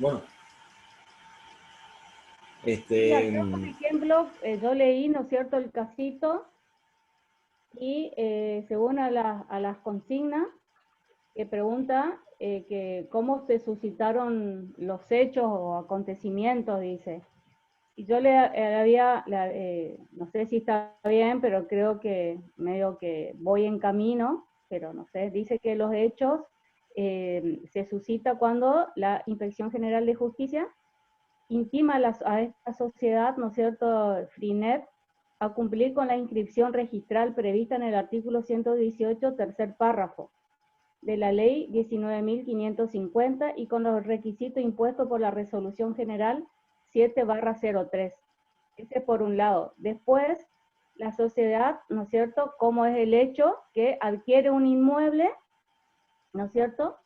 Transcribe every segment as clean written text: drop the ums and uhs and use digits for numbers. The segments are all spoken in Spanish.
Bueno, Y acá, por ejemplo, yo leí, ¿no es cierto?, el casito, y según a las consignas, que pregunta que cómo se suscitaron los hechos o acontecimientos, dice. Y yo no sé si está bien, pero creo que medio que voy en camino, pero no sé, dice que los hechos se suscita cuando la Inspección General de Justicia intima a esta sociedad, ¿no es cierto?, Frinet, a cumplir con la inscripción registral prevista en el artículo 118, tercer párrafo, de la ley 19.550 y con los requisitos impuestos por la resolución general 7/03. Ese por un lado. Después, la sociedad, ¿no es cierto?, cómo es el hecho que adquiere un inmueble, ¿no es cierto?,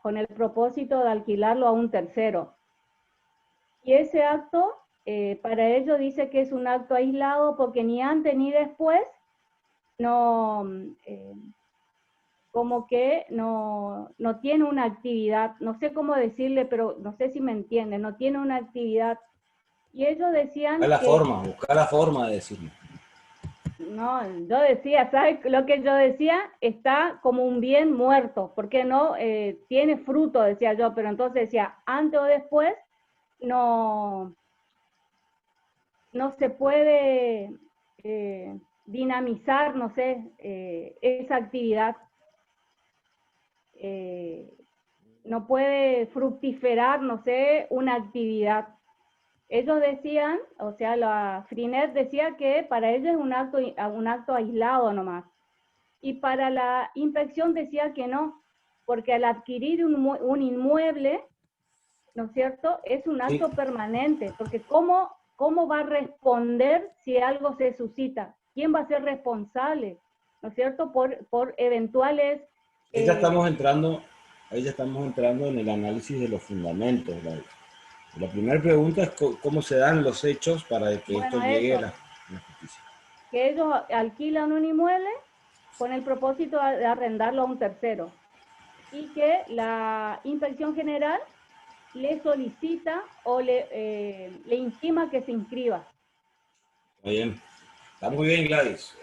con el propósito de alquilarlo a un tercero. Y ese acto, para ello dice que es un acto aislado porque ni antes ni después no, como que no tiene una actividad, no sé cómo decirle, pero no sé si me entienden, no tiene una actividad. Y ellos decían que, buscar la forma de decirlo. no, yo decía, ¿sabes lo que yo decía? Está como un bien muerto, porque no tiene fruto, decía yo, pero entonces decía, antes o después, no, no se puede dinamizar, no sé, esa actividad. No puede fructiferar, no sé, una actividad. Ellos decían, o sea, la Frinet decía que para ellos es un acto aislado nomás. Y para la inspección decía que no, porque al adquirir un inmueble, ¿no es cierto?, es un acto Sí. permanente, porque ¿cómo va a responder si algo se suscita? ¿Quién va a ser responsable, ¿no es cierto?, por eventuales... Ahí ya estamos entrando en el análisis de los fundamentos. La primera pregunta es cómo se dan los hechos para que esto Bueno, llegue a eso, la justicia. que ellos alquilan un inmueble con el propósito de arrendarlo a un tercero y que la Inspección General le solicita o le intima que se inscriba. Está bien. Está muy bien, Gladys.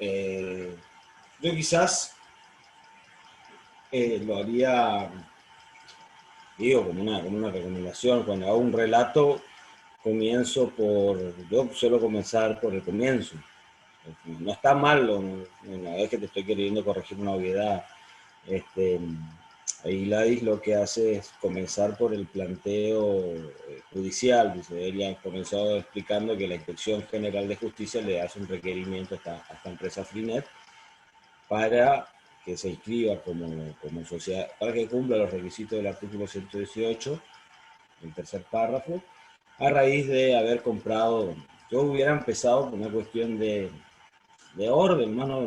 Yo quizás lo haría, digo, como una recomendación. Cuando hago un relato, yo suelo comenzar por el comienzo. No está mal, una vez que te estoy queriendo corregir una obviedad. Ahí Gladys lo que hace es comenzar por el planteo judicial. Dice, ella comenzó explicando que la Inspección General de Justicia le hace un requerimiento a esta empresa Frinet para que se inscriba como sociedad, para que cumpla los requisitos del artículo 118, el tercer párrafo, a raíz de haber comprado. Yo hubiera empezado por una cuestión de orden, ¿no?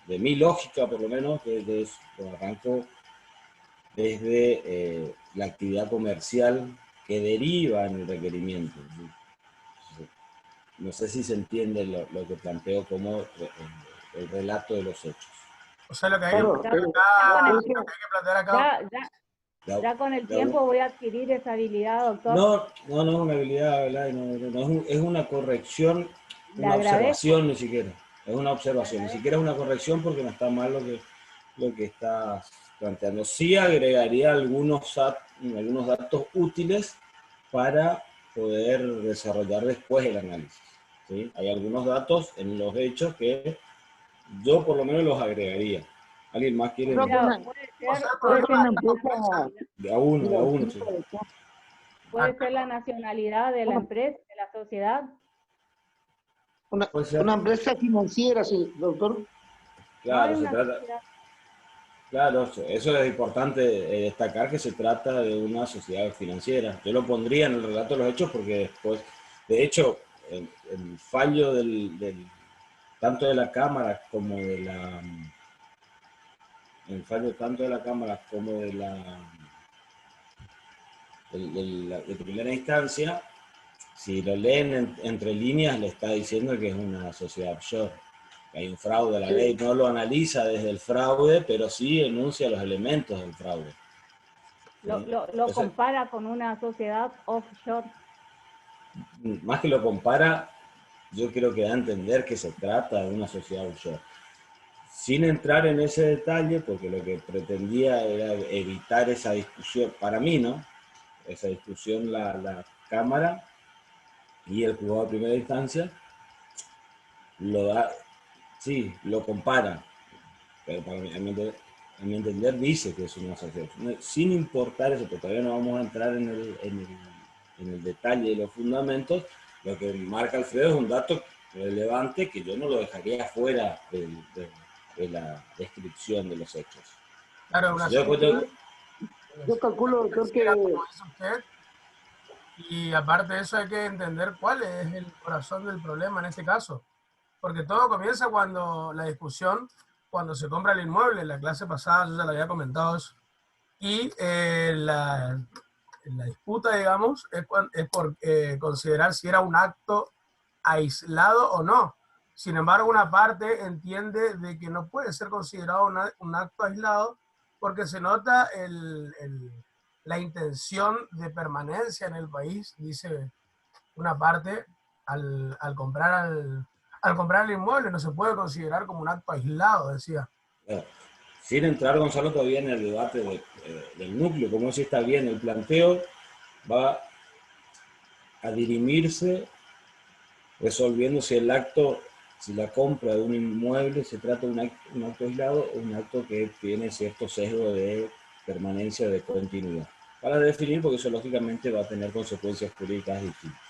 De mi lógica, por lo menos, que arranco desde la actividad comercial que deriva en el requerimiento. No sé si se entiende lo que planteo como el relato de los hechos. O sea, lo que hay que Bueno, plantear acá. ya, ya, La- ya con el la- tiempo voy a adquirir esa habilidad, doctor. no es una habilidad, ¿verdad? Es una corrección, Le una agradezco, observación ni siquiera. Es una le observación, ni siquiera agradezco. es una corrección porque no está mal lo que estás planteando. Sí agregaría algunos datos útiles para poder desarrollar después el análisis. ¿Sí? Hay algunos datos en los hechos que yo por lo menos los agregaría. ¿Alguien más quiere? Mira, O sea, el puede ser problema la de la empresa. nacionalidad, De a uno, sí. puede ser la nacionalidad de la empresa, de la sociedad. Puede ser. Una empresa financiera, sí, doctor. No es Claro, se una trata. sociedad. Claro, eso es importante destacar que se trata de una sociedad financiera. Yo lo pondría en el relato de los hechos porque después, de hecho, el fallo tanto de la Cámara como el fallo tanto de la Cámara como de primera instancia, si lo leen entre líneas, le está diciendo que es una sociedad offshore. Hay un fraude, la ley no lo analiza desde el fraude, pero sí enuncia los elementos del fraude. Lo compara con una sociedad offshore. Más que lo compara, yo creo que da a entender que se trata de una sociedad offshore. Sin entrar en ese detalle, porque lo que pretendía era evitar esa discusión, para mí, ¿no? Esa discusión la Cámara y el juzgado de primera instancia lo da, sí, lo compara, pero para mí, a mi entender dice que es una asociación. Sin importar eso, porque todavía no vamos a entrar en el detalle de los fundamentos, lo que marca Alfredo es un dato relevante que yo no lo dejaría fuera de la descripción de los hechos. Claro, una Yo, Yo calculo, doctor, que como dice usted, y aparte de eso hay que entender cuál es el corazón del problema en este caso. Porque todo comienza cuando la discusión, cuando se compra el inmueble. En la clase pasada yo ya lo había comentado eso. Y la disputa, digamos, es por considerar si era un acto aislado o no. Sin embargo, una parte entiende de que no puede ser considerado un acto aislado porque se nota la intención de permanencia en el país, dice una parte, al comprar el inmueble. No se puede considerar como un acto aislado, decía. sin entrar, Gonzalo, todavía en el debate del núcleo, como si está bien el planteo, va a dirimirse resolviendo si el acto, si la compra de un inmueble se trata de un acto aislado o un acto que tiene cierto sesgo de permanencia, de continuidad. Para definir, porque eso lógicamente va a tener consecuencias jurídicas distintas.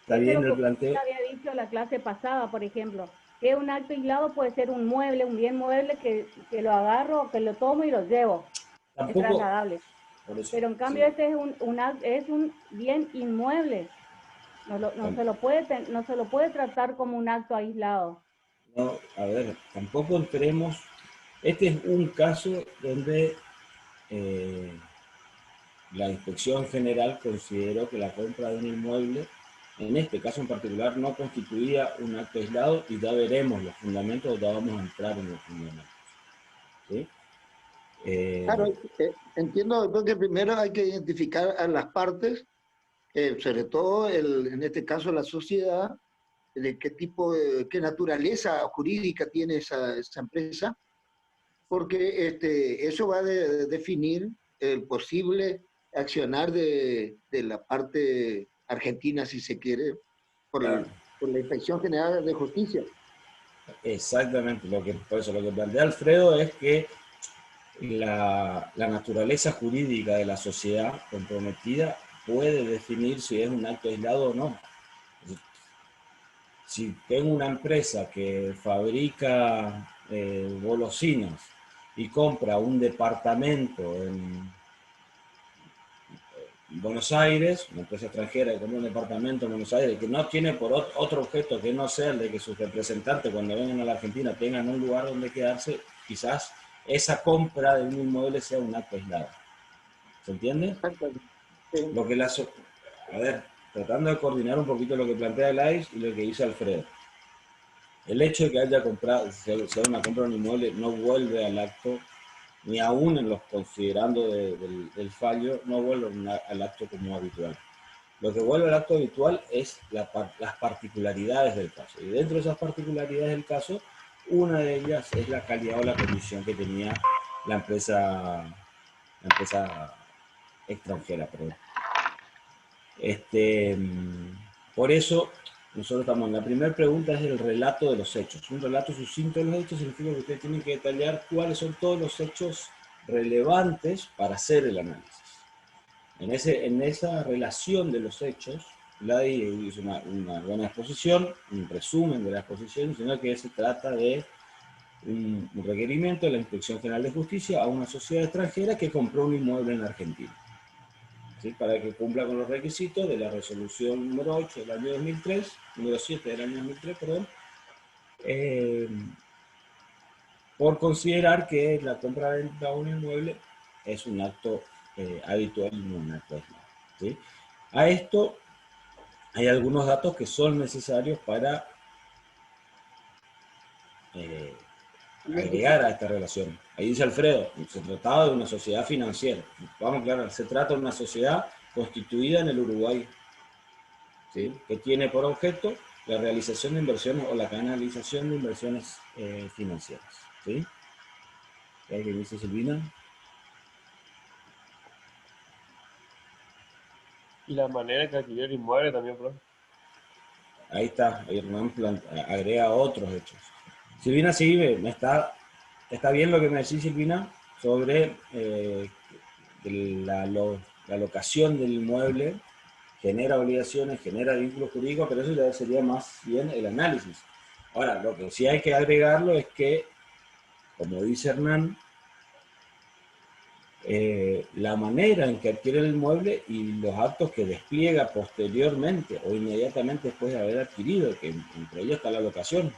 ¿Está Eso es bien lo el que usted planteo? había dicho la clase pasada, por ejemplo, que un acto aislado puede ser un mueble, un bien mueble que lo agarro, que lo tomo y lo llevo. Es Tampoco, trasladable. por eso, Pero en cambio sí, este es un bien inmueble. No se lo puede tratar como un acto aislado. no, a ver, tampoco entremos. Este es un caso donde eh, la Inspección General consideró que la compra de un inmueble, en este caso en particular, no constituía un acto aislado y ya veremos los fundamentos, ya vamos a entrar en los fundamentos. ¿Sí? claro, entiendo, doctor, que primero hay que identificar a las partes, sobre todo en este caso la sociedad, de qué tipo, qué naturaleza jurídica tiene esa empresa, porque eso va a definir el posible accionar de la parte argentina, si se quiere, por, Claro, por la Inspección General de Justicia. exactamente, por eso lo que plantea Alfredo es que la naturaleza jurídica de la sociedad comprometida puede definir si es un acto aislado o no. Si tengo una empresa que fabrica golosinas y compra un departamento en Buenos Aires, una empresa extranjera que compra un departamento en Buenos Aires que no tiene por otro objeto que no sea el de que sus representantes cuando vengan a la Argentina tengan un lugar donde quedarse, quizás esa compra de un inmueble sea un acto aislado. ¿Se entiende? Exactamente. Lo que a ver, tratando de coordinar un poquito lo que plantea el y lo que dice Alfredo. El hecho de que haya comprado, sea una compra de un inmueble, no vuelve al acto, ni aún en los considerando del fallo, no vuelve al acto como habitual. Lo que vuelve al acto habitual es las particularidades del caso. Y dentro de esas particularidades del caso, una de ellas es la calidad o la condición que tenía la empresa extranjera. Perdón. Por eso, nosotros estamos en la primera pregunta, es el relato de los hechos. Un relato sucinto de los hechos significa que usted tiene que detallar cuáles son todos los hechos relevantes para hacer el análisis. En esa relación de los hechos, Gladys hizo una buena exposición, un resumen de la exposición, sino que se trata de un requerimiento de la Inspección General de Justicia a una sociedad extranjera que compró un inmueble en Argentina. ¿Sí? Para que cumpla con los requisitos de la resolución número 8 del año 2003, número 7 del año 2003, perdón, por considerar que la compra-venta de un inmueble es un acto habitual y no un acto aislado. ¿Sí? A esto hay algunos datos que son necesarios para agregar a esta relación. Ahí dice Alfredo, se trataba de una sociedad financiera. Vamos a aclarar, se trata de una sociedad constituida en el Uruguay, ¿sí? Que tiene por objeto la realización de inversiones o la canalización de inversiones financieras. ¿Sí? ¿Qué dice Silvina? Y la manera en que adquirió el inmueble también, profe. Ahí está, Hernán agrega otros hechos. Silvina, sí, está bien lo que me decís, Silvina, sobre la locación del inmueble, genera obligaciones, genera vínculos jurídicos, pero eso ya sería más bien el análisis. Ahora, lo que sí hay que agregarlo es que, como dice Hernán, la manera en que adquiere el inmueble y los actos que despliega posteriormente o inmediatamente después de haber adquirido, que entre ellos está la locación.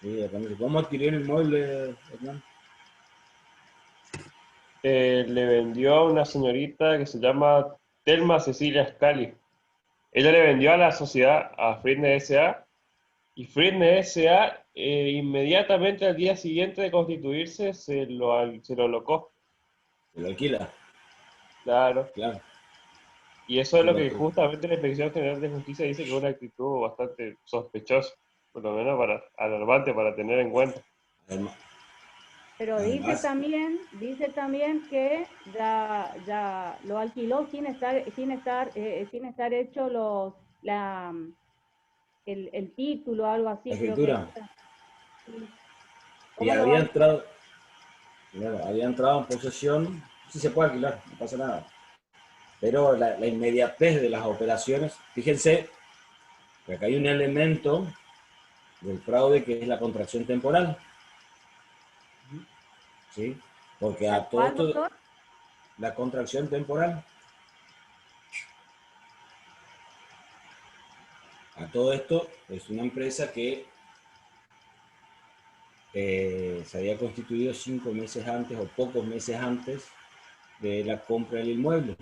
¿Sí? ¿Cómo adquirió el inmueble, Hernán? Le vendió a una señorita que se llama Telma Cecilia Scali. Ella le vendió a la sociedad, a Fritne S.A., y Fritne S.A. Inmediatamente al día siguiente de constituirse se lo locó. Se lo alquila. Claro. Claro. Y eso es lo que justamente la Inspección General de Justicia dice que es una actitud bastante sospechosa, por lo menos alarmante para tener en cuenta. Pero dice también que ya lo alquiló sin estar hecho el título, algo así. La escritura. Creo que Y había entrado en posesión, sí se puede alquilar, no pasa nada. Pero la inmediatez de las operaciones, fíjense que acá hay un elemento del fraude que es la contracción temporal. ¿Sí? Porque a todo esto, la contracción temporal, a todo esto es una empresa que se había constituido 5 meses antes o pocos meses antes de la compra del inmueble.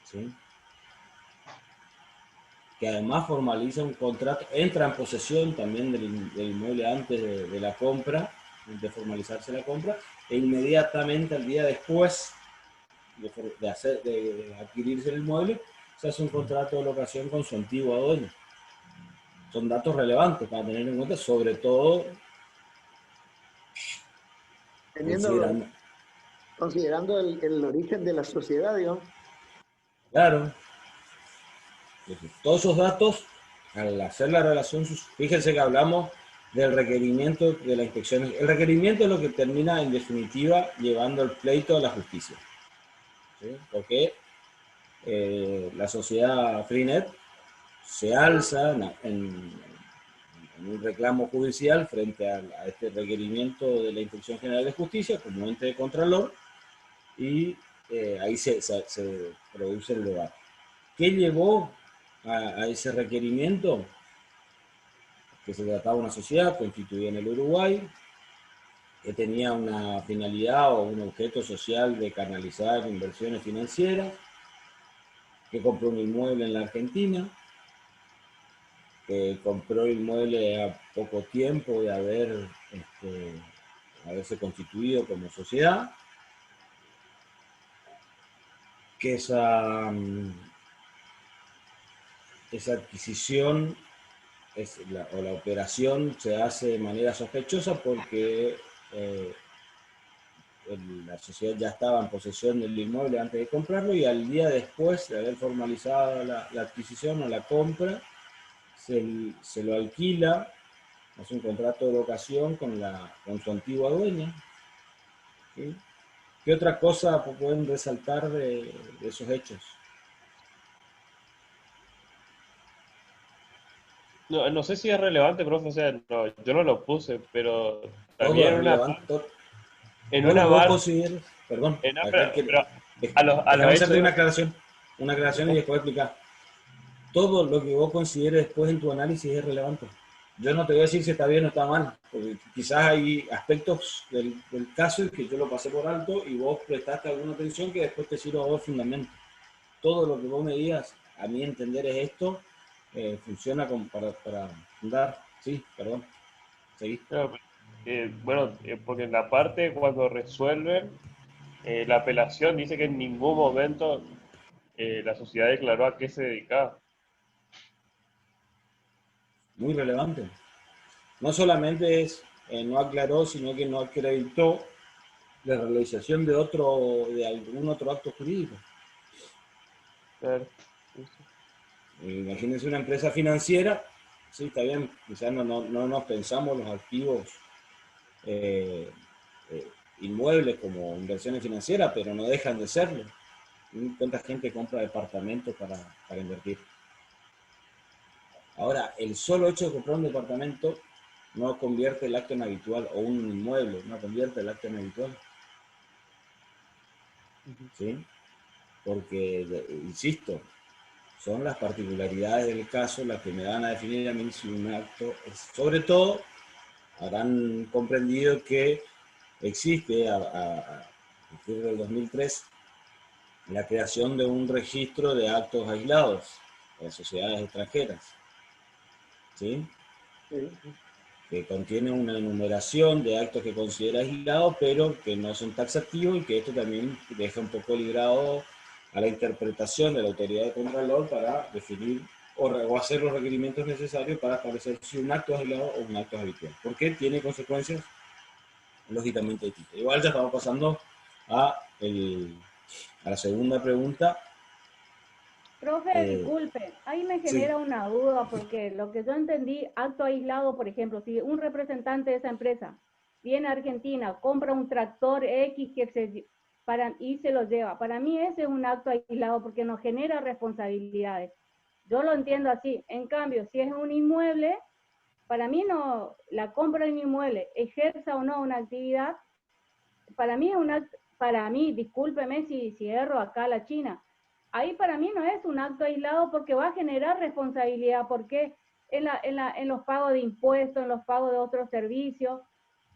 ¿Sí? Que además formaliza un contrato, entra en posesión también del inmueble antes de la compra, de formalizarse la compra, e inmediatamente al día después de adquirirse el inmueble, se hace un contrato de locación con su antigua dueño. Son datos relevantes para tener en cuenta, sobre todo considerando el origen de la sociedad, digamos. Claro. Todos esos datos, al hacer la relación, fíjense que hablamos del requerimiento de la inspección. El requerimiento es lo que termina en definitiva llevando el pleito a la justicia. ¿Sí? Porque la sociedad Freenet se alza en un reclamo judicial frente a este requerimiento de la Inspección General de Justicia como ente de contralor, y ahí se produce el debate. ¿Qué llevó a ese requerimiento? Que se trataba de una sociedad constituida en el Uruguay, que tenía una finalidad o un objeto social de canalizar inversiones financieras, que compró un inmueble en la Argentina, que compró el inmueble a poco tiempo de haberse constituido como sociedad, que esa adquisición o la operación se hace de manera sospechosa porque la sociedad ya estaba en posesión del inmueble antes de comprarlo, y al día después de haber formalizado la adquisición o la compra, se lo alquila, hace un contrato de locación con su antigua dueña. ¿Sí? ¿Qué otra cosa pueden resaltar de esos hechos? No sé si es relevante, profe, o sea, yo no lo puse, pero Todo también es relevante. en Todo lo una que vos bar... consideres, perdón, pero a los déjame hechos... hacerte una aclaración y después explicar. Todo lo que vos consideres después en tu análisis es relevante. Yo no te voy a decir si está bien o está mal, porque quizás hay aspectos del caso que yo lo pasé por alto y vos prestaste alguna atención que después te sirva a vos fundamento. Todo lo que vos me digas, a mi entender es esto, funciona para fundar. Sí, perdón. ¿Sí? Claro, bueno, porque en la parte cuando resuelven, la apelación dice que en ningún momento la sociedad declaró a qué se dedicaba. Muy relevante. No solamente es, no aclaró, sino que no acreditó la realización de algún otro acto jurídico. Claro, sí, sí. Imagínense una empresa financiera, sí, está bien, quizás no nos pensamos los activos eh, eh, inmuebles como inversiones financieras, pero no dejan de serlo. ¿Cuánta gente compra departamentos para invertir? Ahora, el solo hecho de comprar un departamento no convierte el acto en habitual, o un inmueble, no convierte el acto en habitual. ¿Sí? Porque, insisto, son las particularidades del caso las que me van a definir a mí si un acto es. Sobre todo, habrán comprendido que existe a partir del 2003 la creación de un registro de actos aislados de sociedades extranjeras, ¿sí? Sí. Que contiene una enumeración de actos que considera aislados, pero que no son taxativos, y que esto también deja un poco librado a la interpretación de la autoridad de Contralor para definir o hacer los requerimientos necesarios para establecer si un acto es aislado o un acto es habitual, porque tiene consecuencias lógicamente distintas. Igual ya estamos pasando a, a la segunda pregunta. Profe, disculpe, ahí me Sí, genera una duda porque lo que yo entendí, acto aislado, por ejemplo, si un representante de esa empresa viene a Argentina, compra un tractor X y se lo lleva, para mí ese es un acto aislado porque no genera responsabilidades. Yo lo entiendo así. En cambio, si es un inmueble, para mí no, la compra de un inmueble, ejerza o no una actividad, para mí es un acto, para mí, discúlpeme si erro acá la China, ahí para mí no es un acto aislado porque va a generar responsabilidad, porque en los pagos de impuestos, en los pagos de otros servicios,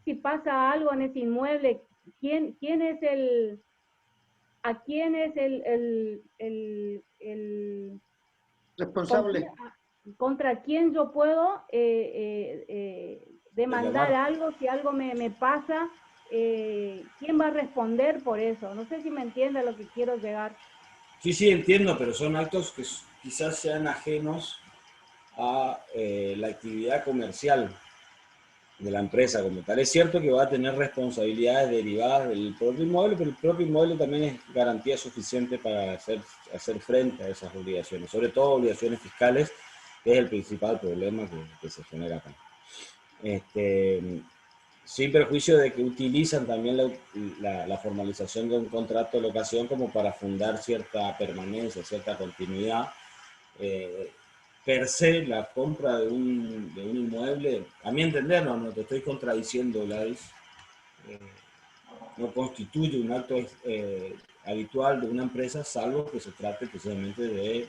si pasa algo en ese inmueble, ¿quién es a quién es Responsable. contra quién yo puedo demandar reclamar. algo si algo me pasa? ¿Quién va a responder por eso? No sé si me entiende a lo que quiero llegar. Sí, sí, entiendo, pero son actos que quizás sean ajenos a la actividad comercial de la empresa como tal. Es cierto que va a tener responsabilidades derivadas del propio inmueble, pero el propio inmueble también es garantía suficiente para hacer frente a esas obligaciones, sobre todo obligaciones fiscales, que es el principal problema que se genera acá. Sin perjuicio de que utilizan también la formalización de un contrato de locación como para fundar cierta permanencia, cierta continuidad. Per se, la compra de un inmueble, a mi entender, no te estoy contradiciendo, Gladys, no constituye un acto habitual de una empresa, salvo que se trate precisamente de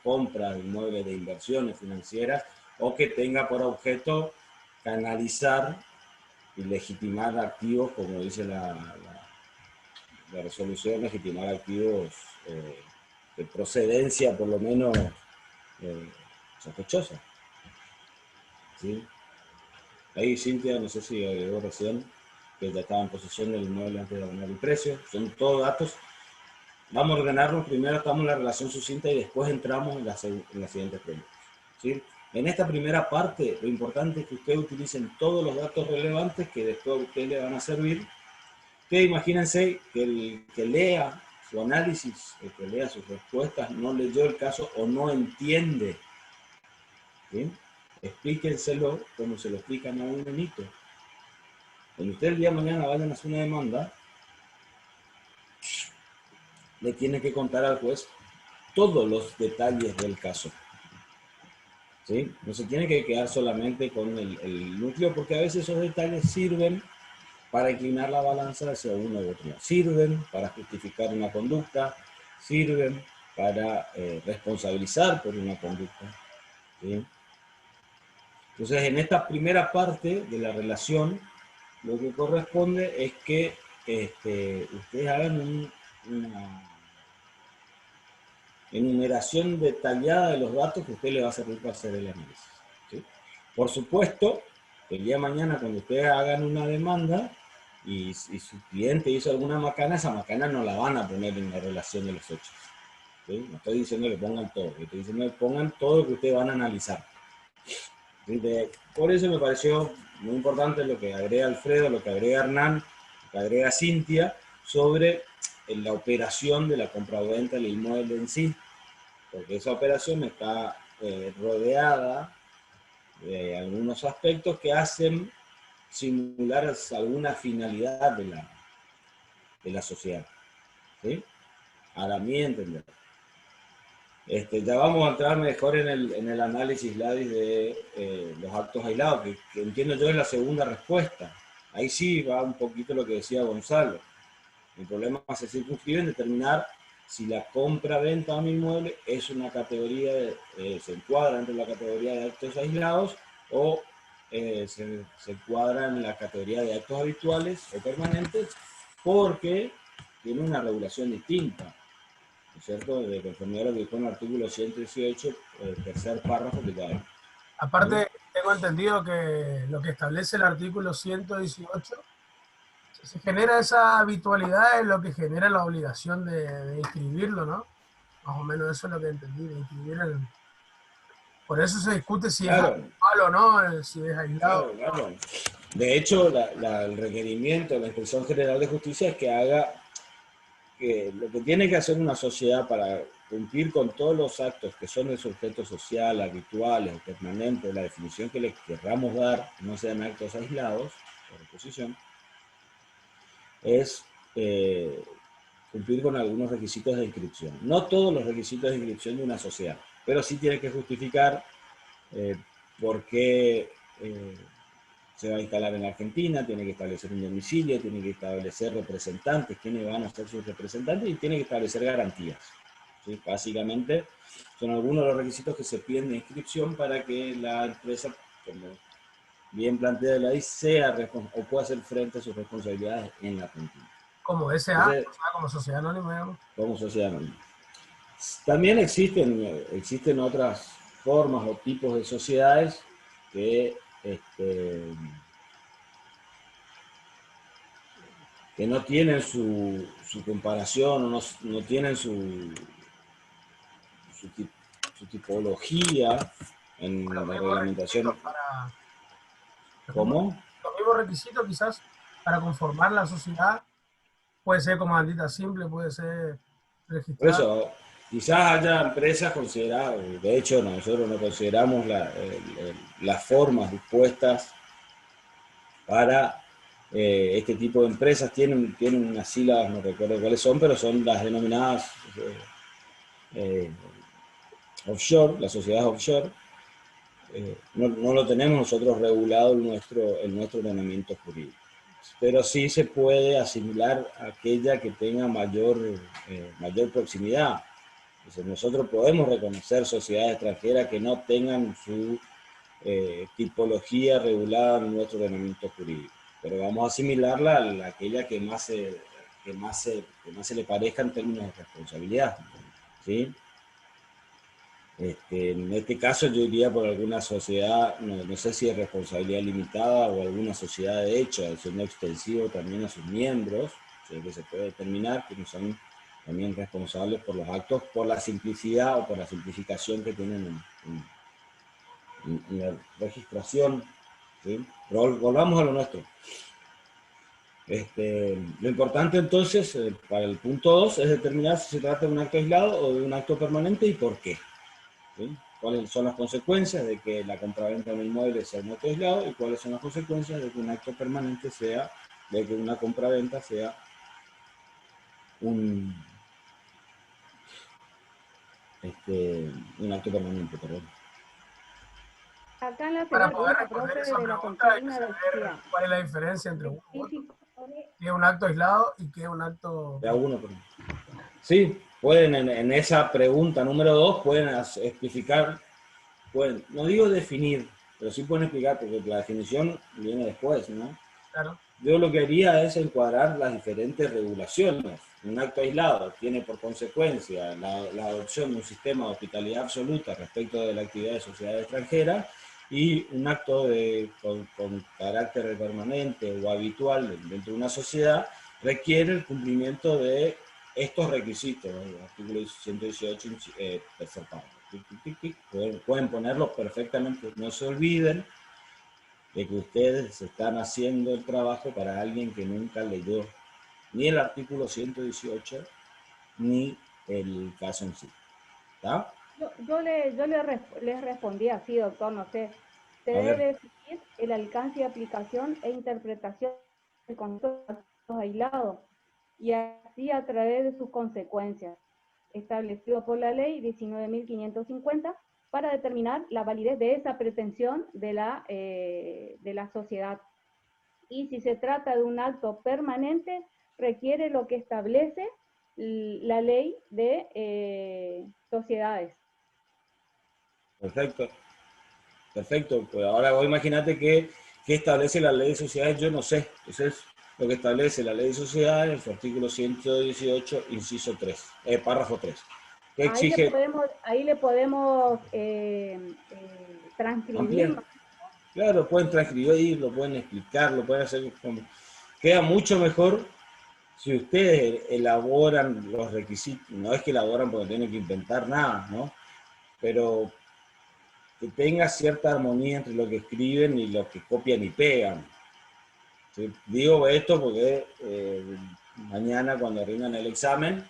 compra de inmuebles, de inversiones financieras, o que tenga por objeto canalizar y legitimar activos, como dice la resolución, legitimar activos de procedencia por lo menos sospechosa. ¿Sí? Ahí Cintia, no sé si agregó recién que ya estaba en posesión del inmueble antes de abonar el precio. Son todos datos. Vamos a ordenarlos. Primero estamos en la relación sucinta y después entramos en las siguientes preguntas. ¿Sí? En esta primera parte, lo importante es que ustedes utilicen todos los datos relevantes que después a ustedes le van a servir. Ustedes imagínense que el que lea su análisis, el que lea sus respuestas, no leyó el caso o no entiende. ¿Sí? Explíquenselo como se lo explican a un nenito. Cuando ustedes el día de mañana vayan a hacer una demanda, le tiene que contar al juez todos los detalles del caso. ¿Sí? No se tiene que quedar solamente con el núcleo, porque a veces esos detalles sirven para inclinar la balanza hacia uno u otro. Sirven para justificar una conducta, sirven para responsabilizar por una conducta. ¿Sí? Entonces, en esta primera parte de la relación, lo que corresponde es que ustedes hagan una enumeración detallada de los datos que a usted le va a servir para hacer el análisis. ¿Sí? Por supuesto, El día de mañana, cuando ustedes hagan una demanda y su cliente hizo alguna macana, esa macana no la van a poner en la relación de los hechos. ¿Sí? No estoy diciendo que pongan todo, estoy diciendo que pongan todo lo que ustedes van a analizar. ¿Sí? Por eso me pareció muy importante lo que agrega Alfredo, lo que agrega Hernán, lo que agrega Cintia, sobre la operación de la compra-venta del inmueble en sí, porque esa operación está rodeada de algunos aspectos que hacen simular alguna finalidad de la sociedad. ¿Sí? A mi entender. Ya vamos a entrar mejor en el análisis, Ladis, de los actos aislados, que entiendo yo es la segunda respuesta. Ahí sí va un poquito lo que decía Gonzalo. El problema se circunscribe en determinar si la compra-venta de un inmueble es una categoría, se encuadra dentro de la categoría de actos aislados o se encuadra en la categoría de actos habituales o permanentes, porque tiene una regulación distinta, ¿no es cierto? De conformidad a lo que dijo en el artículo 118, el tercer párrafo que ya hay. Aparte, tengo entendido que lo que establece el artículo 118, se genera esa habitualidad en lo que genera la obligación de inscribirlo, ¿no? Más o menos eso es lo que entendí, de inscribir el... Por eso se discute si es Claro, habitual o no, si es aislado. claro, claro. De hecho, el requerimiento de la Inspección General de Justicia es que haga que lo que tiene que hacer una sociedad para cumplir con todos los actos que son de su objeto social, habituales o permanentes, la definición que le querramos dar, no sean actos aislados, por oposición, es cumplir con algunos requisitos de inscripción. No todos los requisitos de inscripción de una sociedad, pero sí tiene que justificar por qué se va a instalar en Argentina, tiene que establecer un domicilio, tiene que establecer representantes, quiénes van a ser sus representantes y tiene que establecer garantías. ¿Sí? Básicamente son algunos de los requisitos que se piden de inscripción para que la empresa, como bien plantea la ley, sea o pueda hacer frente a sus responsabilidades en la Argentina. Como SA, Entonces, o sea, como sociedad anónima, digamos. como sociedad anónima. También existen otras formas o tipos de sociedades que no tienen su comparación, no tienen su tipología en la reglamentación. ¿Cómo? Los mismos requisitos quizás para conformar la sociedad, puede ser comandita simple, puede ser Por registrada. eso, quizás haya empresas consideradas, de hecho nosotros no consideramos las formas dispuestas para este tipo de empresas, tienen unas sílabas, no recuerdo cuáles son, pero son las denominadas offshore, las sociedades offshore. No lo tenemos nosotros regulado en nuestro ordenamiento jurídico, pero sí se puede asimilar a aquella que tenga mayor proximidad. Entonces, nosotros podemos reconocer sociedades extranjeras que no tengan su tipología regulada en nuestro ordenamiento jurídico, pero vamos a asimilarla a aquella que más se le parezca en términos de responsabilidad, ¿sí? En este caso yo iría por alguna sociedad, no sé si es responsabilidad limitada o alguna sociedad de hecho, siendo extensivo también a sus miembros, o sea, que se puede determinar que no son también responsables por los actos, por la simplicidad o por la simplificación que tienen en la registración. ¿Sí? Pero volvamos a lo nuestro. Lo importante entonces, para el punto 2, es determinar si se trata de un acto aislado o de un acto permanente y por qué. ¿Sí? ¿Cuáles son las consecuencias de que la compraventa de un inmueble sea un acto aislado y cuáles son las consecuencias de que un acto permanente sea, de que una compraventa sea un acto permanente, perdón. Acá en la Para segunda poder pregunta, responder profe, esa de la pregunta hay que consigna saber decía, cuál es la diferencia entre uno y otro. específico de- ¿Qué es un acto aislado y qué es un acto... Sí, pueden en esa pregunta número 2, pueden explicar, no digo definir, pero sí pueden explicar, porque la definición viene después, ¿no? Claro. Yo lo que haría es encuadrar las diferentes regulaciones. Un acto aislado tiene por consecuencia la adopción de un sistema de hospitalidad absoluta respecto de la actividad de sociedad extranjera y un acto con carácter permanente o habitual dentro de una sociedad requiere el cumplimiento de estos requisitos, ¿no? El artículo 118, tercer párrafo. Pueden ponerlos perfectamente, no se olviden de que ustedes están haciendo el trabajo para alguien que nunca leyó ni el artículo 118 ni el caso en sí. ¿Está? Les respondí así, doctor, no sé. Se debe definir el alcance de aplicación e interpretación del concepto de actos aislados y así a través de sus consecuencias, establecido por la ley 19.550 para determinar la validez de esa pretensión de la sociedad. Y si se trata de un acto permanente, requiere lo que establece la ley de sociedades. Perfecto. Perfecto. Pues ahora vos imagínate qué establece la ley de sociedades, yo no sé. Eso es lo que establece la ley de sociedades en su artículo 118, inciso 3, párrafo 3. ¿Qué exige? Ahí le podemos transcribir, Ampliar. ¿no? Claro, pueden transcribir, lo pueden explicar, lo pueden hacer como... Queda mucho mejor si ustedes elaboran los requisitos, no es que elaboran porque tienen que inventar nada, ¿no? Pero que tenga cierta armonía entre lo que escriben y lo que copian y pegan. ¿Sí? Digo esto porque mañana cuando rindan el examen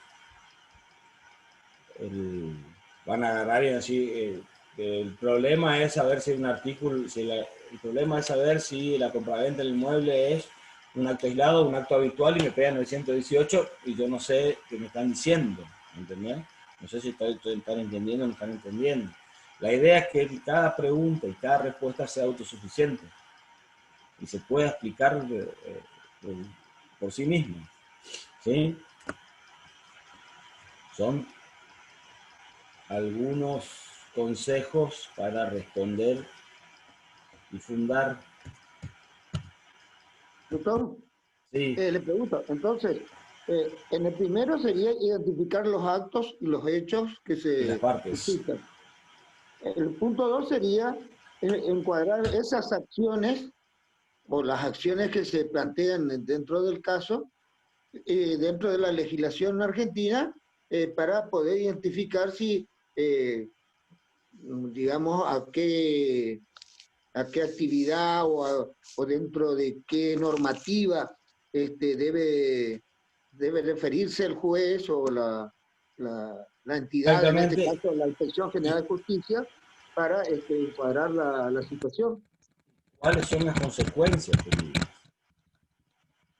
van a agarrar y así... el problema es saber si un artículo, el problema es saber si la compraventa del inmueble es un acto aislado, un acto habitual, y me pegan el 118 y yo no sé qué me están diciendo, ¿entendés? No sé si están entendiendo o no están entendiendo. La idea es que cada pregunta y cada respuesta sea autosuficiente y se pueda explicar por sí mismo, ¿sí? Son algunos consejos para responder y fundar. Doctor, Sí, le pregunto, entonces, en el primero sería identificar los actos y los hechos que y las se partes. suscitan. El punto 2 sería encuadrar esas acciones o las acciones que se plantean dentro del caso, dentro de la legislación argentina, para poder identificar si, digamos, a qué actividad o dentro de qué normativa debe referirse el juez o la entidad, en este Exactamente. caso la Inspección General de Justicia, para encuadrar la situación. ¿Cuáles son las consecuencias jurídicas?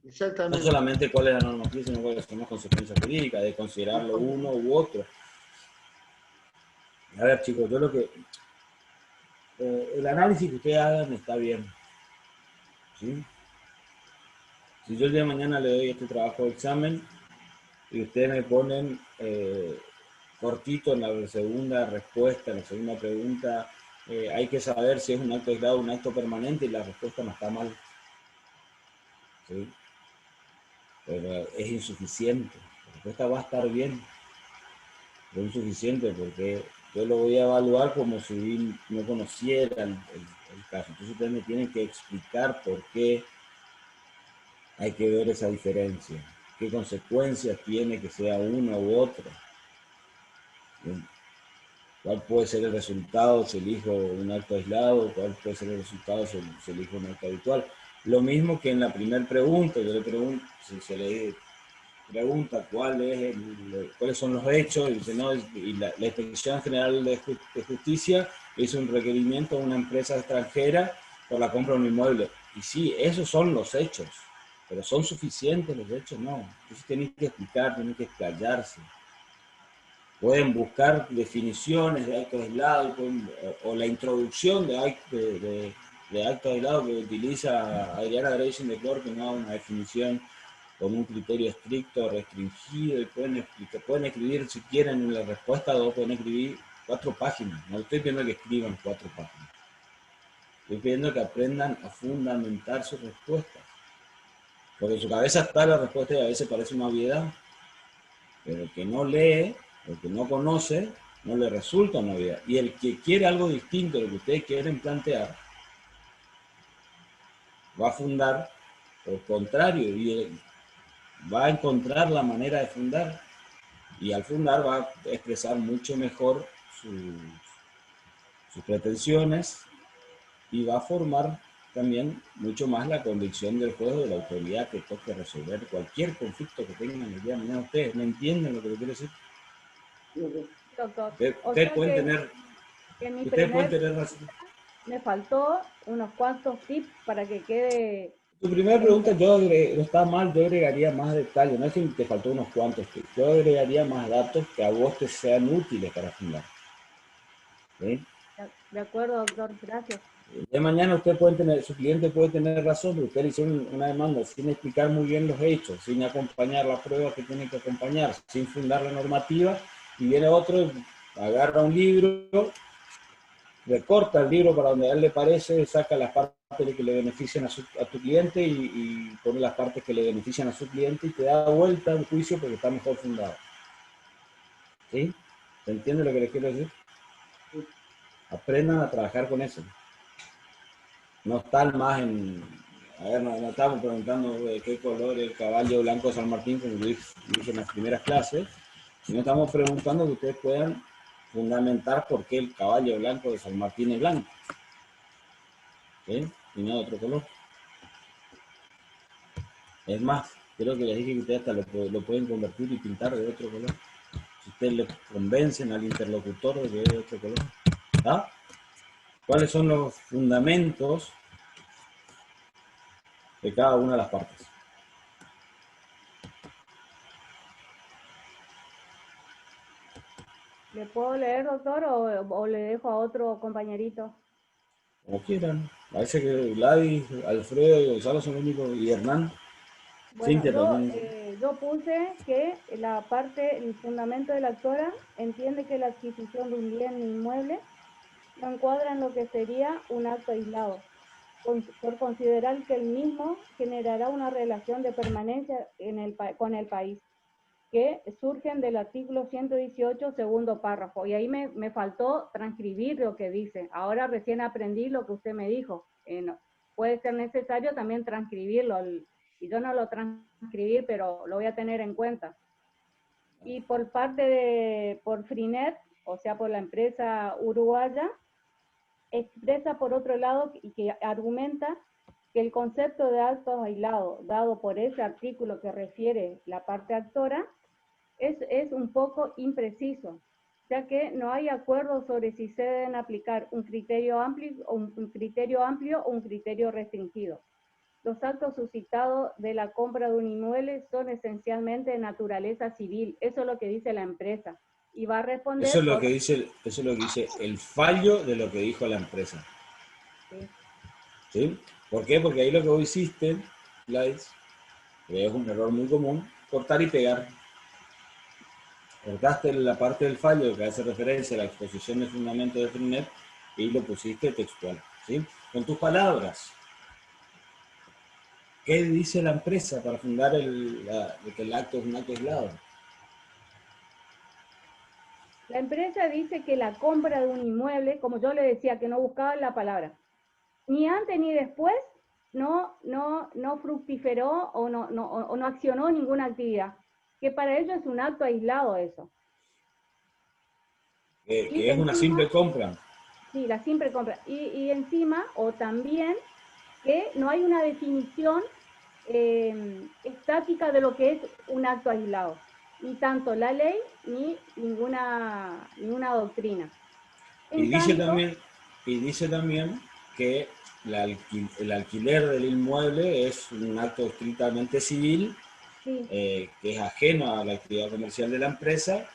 No Exactamente. solamente cuál es la normativa, sino cuáles son las consecuencias jurídicas de considerarlo uno u otro. A ver, chicos, yo lo que... el análisis que ustedes hagan está bien, ¿sí? Si yo el día de mañana le doy este trabajo de examen y ustedes me ponen cortito en la segunda respuesta, en la segunda pregunta, hay que saber si es un acto aislado o un acto permanente, y la respuesta no está mal, ¿sí? Pero es insuficiente. La respuesta va a estar bien, pero es insuficiente porque yo lo voy a evaluar como si no conociera el caso. Entonces ustedes me tienen que explicar por qué hay que ver esa diferencia, qué consecuencias tiene que sea una u otra. ¿Cuál puede ser el resultado si elijo un acto aislado? ¿Cuál puede ser el resultado si elijo un acto habitual? Lo mismo que en la primera pregunta, yo le pregunto, si se le pregunta cuáles son los hechos, y dice, no, y la Inspección General de Justicia hizo un requerimiento a una empresa extranjera por la compra de un inmueble. Y sí, esos son los hechos, pero ¿son suficientes los hechos? No. Entonces tienen que explicar, tienen que explayarse. Pueden buscar definiciones de actos aislados o la introducción de actos aislados que utiliza Adriana Dreisen de Clor, que no da una definición con un criterio estricto, restringido, y pueden escribir si quieren en la respuesta 2, pueden escribir 4 páginas. No estoy pidiendo que escriban 4 páginas. Estoy pidiendo que aprendan a fundamentar sus respuestas. Porque en su cabeza está la respuesta y a veces parece una obviedad, pero el que no lee, el que no conoce, no le resulta novedad. Y el que quiere algo distinto de lo que ustedes quieren plantear, va a fundar por contrario, y va a encontrar la manera de fundar, y al fundar va a expresar mucho mejor sus pretensiones, y va a formar también mucho más la convicción del juez o de la autoridad que toque resolver cualquier conflicto que tengan el día de mañana. ¿Ustedes me entienden lo que les quiero decir? Doctor. Ustedes pueden tener... en mi Ustedes pueden primer tener razón. me faltó unos cuantos tips para que quede... Tu primera pregunta, no está mal, yo agregaría más detalles, no es que te faltó unos cuantos tips, yo agregaría más datos que a vos te sean útiles para fundar. ¿Sí? De acuerdo, doctor, gracias. De mañana usted puede tener, su cliente puede tener razón, pero usted le hicieron una demanda sin explicar muy bien los hechos, sin acompañar las pruebas que tiene que acompañar, sin fundar la normativa, y viene otro, agarra un libro, recorta el libro para donde a él le parece, saca las partes que le benefician a tu cliente y pone las partes que le benefician a su cliente y te da vuelta un juicio porque está mejor fundado. ¿Sí? ¿Se entiende lo que les quiero decir? Aprendan a trabajar con eso. No están más en... A ver, no estamos preguntando de qué color el caballo blanco de San Martín, como yo dije en las primeras clases, sino estamos preguntando que ustedes puedan fundamentar por qué el caballo blanco de San Martín es blanco. ¿Sí? Y no de otro color. Es más, creo que les dije que ustedes hasta lo pueden convertir y pintar de otro color. Si ustedes le convencen al interlocutor de que es de otro color. ¿Ah? ¿Cuáles son los fundamentos de cada una de las partes? ¿Le puedo leer, doctor, o le dejo a otro compañerito? Como quieran. Parece que Gladys, Alfredo y Gonzalo son los únicos, y Hernán. Bueno, Cintia también. yo puse que el fundamento de la actora entiende que la adquisición de un bien inmueble no encuadra en lo que sería un acto aislado, por considerar que el mismo generará una relación de permanencia con el país, que surgen del artículo 118, segundo párrafo. Y ahí me faltó transcribir lo que dice. Ahora recién aprendí lo que usted me dijo. No, puede ser necesario también transcribirlo. Y yo no lo transcribí, pero lo voy a tener en cuenta. Y por Freenet, o sea, por la empresa uruguaya, expresa por otro lado y que argumenta que el concepto de actos aislados dado por ese artículo que refiere la parte actora es un poco impreciso, ya que no hay acuerdo sobre si se deben aplicar un criterio amplio o un criterio restringido. Los actos suscitados de la compra de un inmueble son esencialmente de naturaleza civil. Eso es lo que dice la empresa. Y va a responder... Eso es lo que dice el fallo de lo que dijo la empresa. Sí. ¿Sí? ¿Por qué? Porque ahí lo que vos hiciste, Gladys, que es un error muy común, cortar y pegar. Cortaste la parte del fallo que hace referencia a la exposición de fundamento de Freenet y lo pusiste textual. ¿Sí? Con tus palabras. ¿Qué dice la empresa para fundar que el acto es un acto aislado? La empresa dice que la compra de un inmueble, como yo le decía, que no buscaba la palabra, ni antes ni después no fructiferó o no accionó ninguna actividad, que para ellos es un acto aislado eso. Que es una simple compra. Sí, la simple compra. Y encima, o también, que no hay una definición estática de lo que es un acto aislado. Ni tanto la ley, ni ninguna doctrina. Y dice también que el alquiler del inmueble es un acto estrictamente civil, sí, que es ajeno a la actividad comercial de la empresa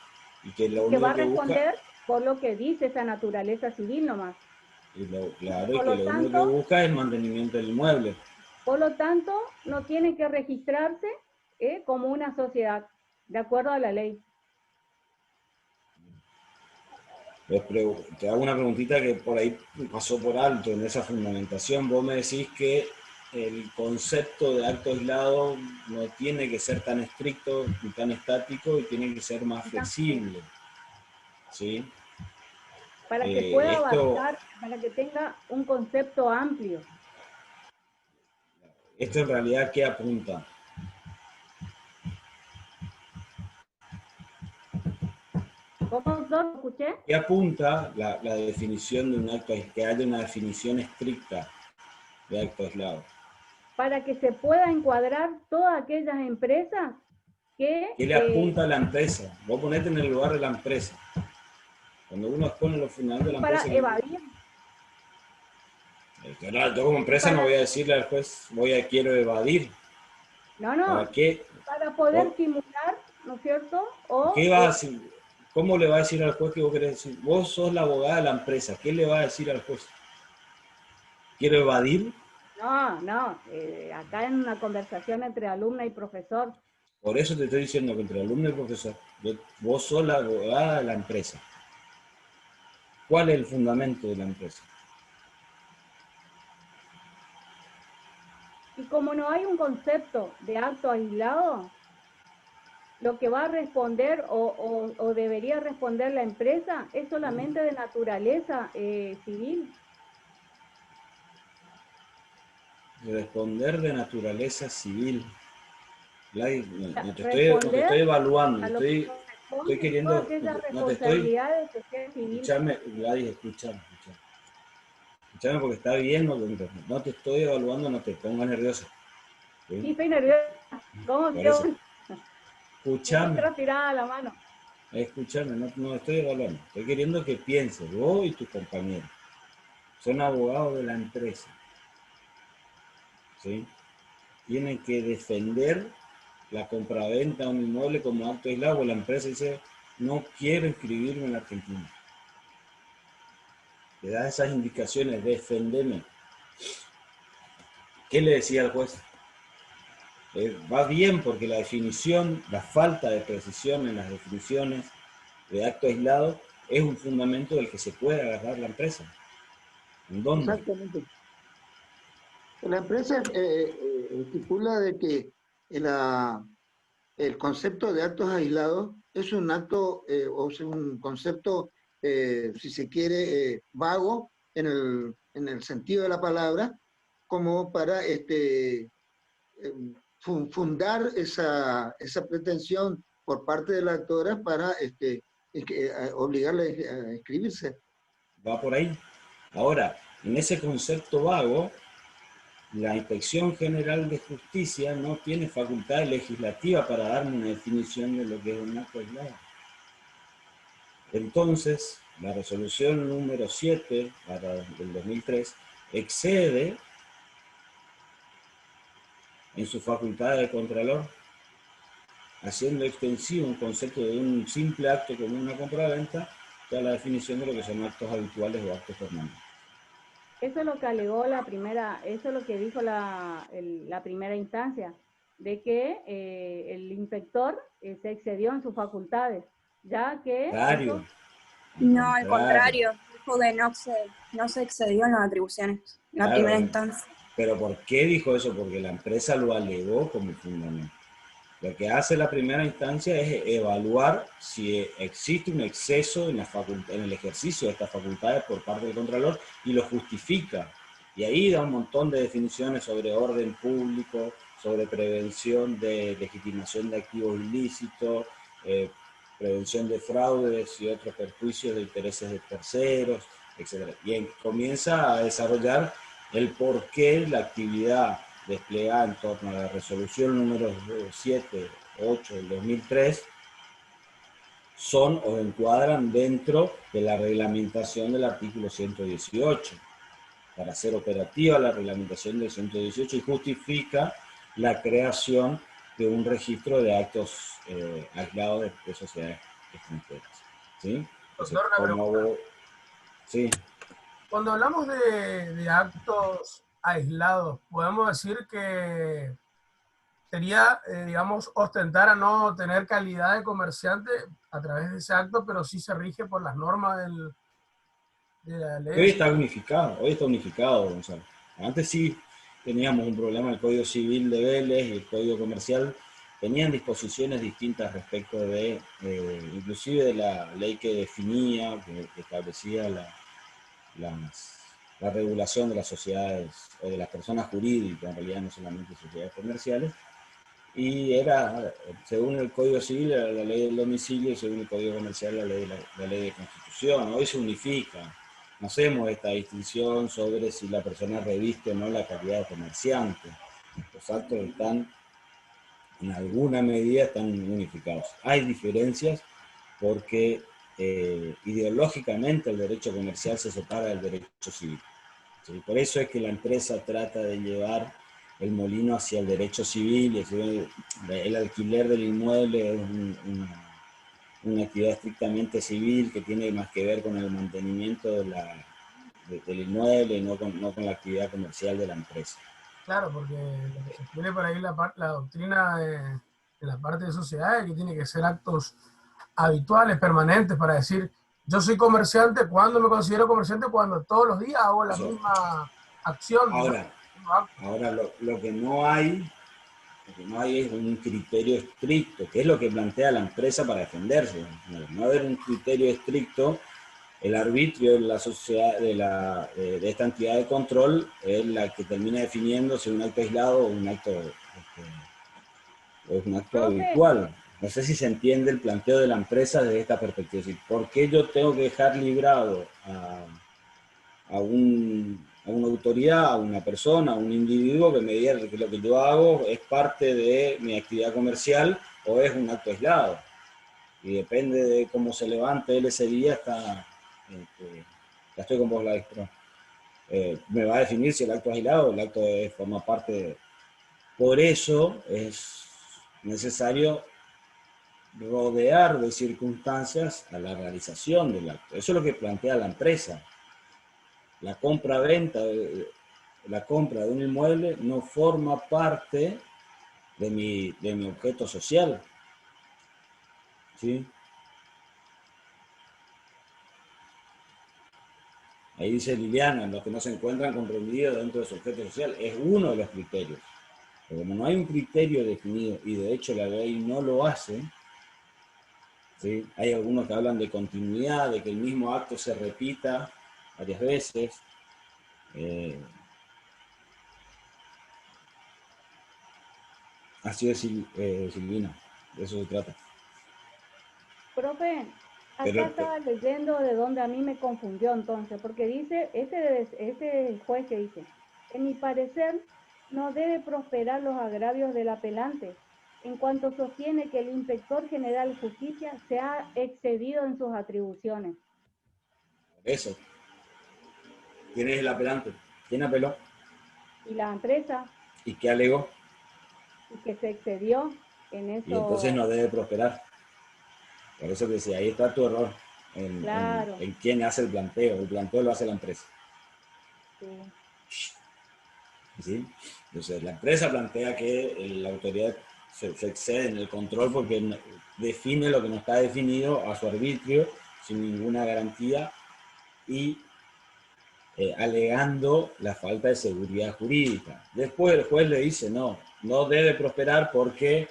y que lo que único va a que busca... responder por lo que dice esa naturaleza civil nomás. Claro, y que lo único que busca es el mantenimiento del inmueble. Por lo tanto, no tiene que registrarse como una sociedad, de acuerdo a la ley. Te hago una preguntita que por ahí pasó por alto en esa fundamentación. Vos me decís que el concepto de acto aislado no tiene que ser tan estricto ni tan estático y tiene que ser más flexible. ¿Sí? Para que pueda esto, abarcar, para que tenga un concepto amplio. esto en realidad, ¿qué apunta? ¿Cómo, doctor? ¿Escuché? ¿Qué apunta la definición de un acto, que haya una definición estricta de acto aislado? Para que se pueda encuadrar todas aquellas empresas que... ¿Qué le apunta a la empresa? Vos ponete en el lugar de la empresa. Cuando uno expone los fundamentos de la para empresa, evadir. claro, yo como empresa no voy a decirle al juez, quiero evadir. No, no, ¿Para qué? para poder simular, ¿no es cierto? O, ¿Qué va a decir? ¿Cómo le va a decir al juez que vos querés decir? Vos sos la abogada de la empresa. ¿Qué le va a decir al juez? ¿Quiero evadir? no, acá en una conversación entre alumna y profesor. Por eso te estoy diciendo que entre alumno y profesor, vos sos la abogada de la empresa. ¿Cuál es el fundamento de la empresa? Y como no hay un concepto de acto aislado, lo que va a responder o debería responder la empresa es solamente de naturaleza civil. Responder de naturaleza civil. Gladys, no te Responder estoy evaluando, a lo que estoy corresponde todas queriendo, aquellas no te estoy, responsabilidades que sea civil. escúchame, Gladys, escúchame porque está bien, no te estoy evaluando, no te pongas nerviosa. ¿Sí? Sí, estoy nerviosa. ¿Cómo Por que eso, me escúchame, transpirada la mano? no estoy evaluando, estoy queriendo que pienses, vos y tus compañeros, son abogados de la empresa, ¿sí? Tienen que defender la compraventa de un inmueble como acto aislado, la empresa dice, no quiero inscribirme en la Argentina. Le da esas indicaciones, defendeme. ¿Qué le decía al juez? Va bien porque la definición, la falta de precisión en las definiciones de acto aislado es un fundamento del que se puede agarrar la empresa. ¿En dónde? Exactamente. La empresa estipula de que el concepto de actos aislados es un acto o es un concepto, si se quiere, vago en el sentido de la palabra, como para fundar esa pretensión por parte de la actora para obligarle a inscribirse. Va por ahí. Ahora, en ese concepto vago, la Inspección General de Justicia no tiene facultad legislativa para darme una definición de lo que es un acto aislado. Entonces, la resolución número 7 del 2003 excede en su facultad de contralor, haciendo extensivo un concepto de un simple acto como una compraventa a la definición de lo que son actos habituales o actos permanentes. Eso es lo que alegó la primera, eso es lo que dijo la primera instancia, de que el inspector se excedió en sus facultades, ya que... Contrario. No, al contrario, dijo que no se excedió en las atribuciones, la primera instancia. Pero ¿por qué dijo eso? Porque la empresa lo alegó como fundamento. Lo que hace la primera instancia es evaluar si existe un exceso en el ejercicio de estas facultades por parte del Contralor y lo justifica. Y ahí da un montón de definiciones sobre orden público, sobre prevención de legitimación de activos ilícitos, prevención de fraudes y otros perjuicios de intereses de terceros, etc. Y comienza a desarrollar el porqué la actividad desplegada en torno a la resolución número 7-8 del 2003 son o encuadran dentro de la reglamentación del artículo 118 para ser operativa la reglamentación del 118 y justifica la creación de un registro de actos aislados de sociedades extranjeras. ¿Sí? Entonces, sí. Cuando hablamos de actos aislados, podemos decir que sería, digamos, ostentar a no tener calidad de comerciante a través de ese acto, pero sí se rige por las normas de la ley. Hoy está unificado, Gonzalo. Antes sí teníamos un problema en el Código Civil de Vélez y el Código Comercial tenían disposiciones distintas respecto de, inclusive de la ley que definía, que establecía la regulación de las sociedades, o de las personas jurídicas, en realidad no solamente sociedades comerciales, y era, según el Código Civil, era la ley del domicilio, y según el Código Comercial, la ley de constitución. Hoy se unifica. No hacemos esta distinción sobre si la persona reviste o no la calidad de comerciante. Los actos están, en alguna medida, están unificados. Hay diferencias porque ideológicamente el derecho comercial se separa del derecho civil. ¿Sí? Por eso es que la empresa trata de llevar el molino hacia el derecho civil, es decir, el alquiler del inmueble es una actividad estrictamente civil que tiene más que ver con el mantenimiento del inmueble y no con la actividad comercial de la empresa. Claro, porque lo que se tiene por ahí la doctrina de la parte de sociedades, que tiene que ser actos habituales, permanentes, para decir, yo soy comerciante, ¿cuándo me considero comerciante? Cuando todos los días hago la misma acción. Ahora lo que no hay es un criterio estricto, que es lo que plantea la empresa para defenderse. No haber un criterio estricto, el arbitrio de la sociedad, de esta entidad de control, es la que termina definiendo si un acto aislado o un acto habitual. No sé si se entiende el planteo de la empresa desde esta perspectiva. Es decir, ¿por qué yo tengo que dejar librado a una autoridad, a una persona, a un individuo que me diga que lo que yo hago es parte de mi actividad comercial o es un acto aislado? Y depende de cómo se levante él ese día, ya estoy con vos, Gladys, pero me va a definir si el acto es aislado o el acto forma parte de... Por eso es necesario rodear de circunstancias a la realización del acto. Eso es lo que plantea la empresa. La compra-venta, la compra de un inmueble no forma parte de mi objeto social. ¿Sí? Ahí dice Liliana, los que no se encuentran comprendidos dentro de su objeto social, es uno de los criterios. Pero como no hay un criterio definido, y de hecho la ley no lo hace, ¿sí? Hay algunos que hablan de continuidad, de que el mismo acto se repita varias veces. Así es, Silvina, de eso se trata. Profe, acá Pero, estaba leyendo de donde a mí me confundió entonces, porque dice, este juez que dice, en mi parecer, no debe prosperar los agravios del apelante, en cuanto sostiene que el inspector general de justicia se ha excedido en sus atribuciones. eso. ¿Quién es el apelante? ¿Quién apeló? Y la empresa, ¿Y qué alegó? y que se excedió en Y entonces eso, no debe prosperar. Por eso que decía, ahí está tu error, claro, en quién hace el planteo. El planteo lo hace la empresa. sí. ¿Sí? Entonces, la empresa plantea que la autoridad se excede en el control porque define lo que no está definido a su arbitrio, sin ninguna garantía, y alegando la falta de seguridad jurídica. Después el juez le dice, no debe prosperar porque,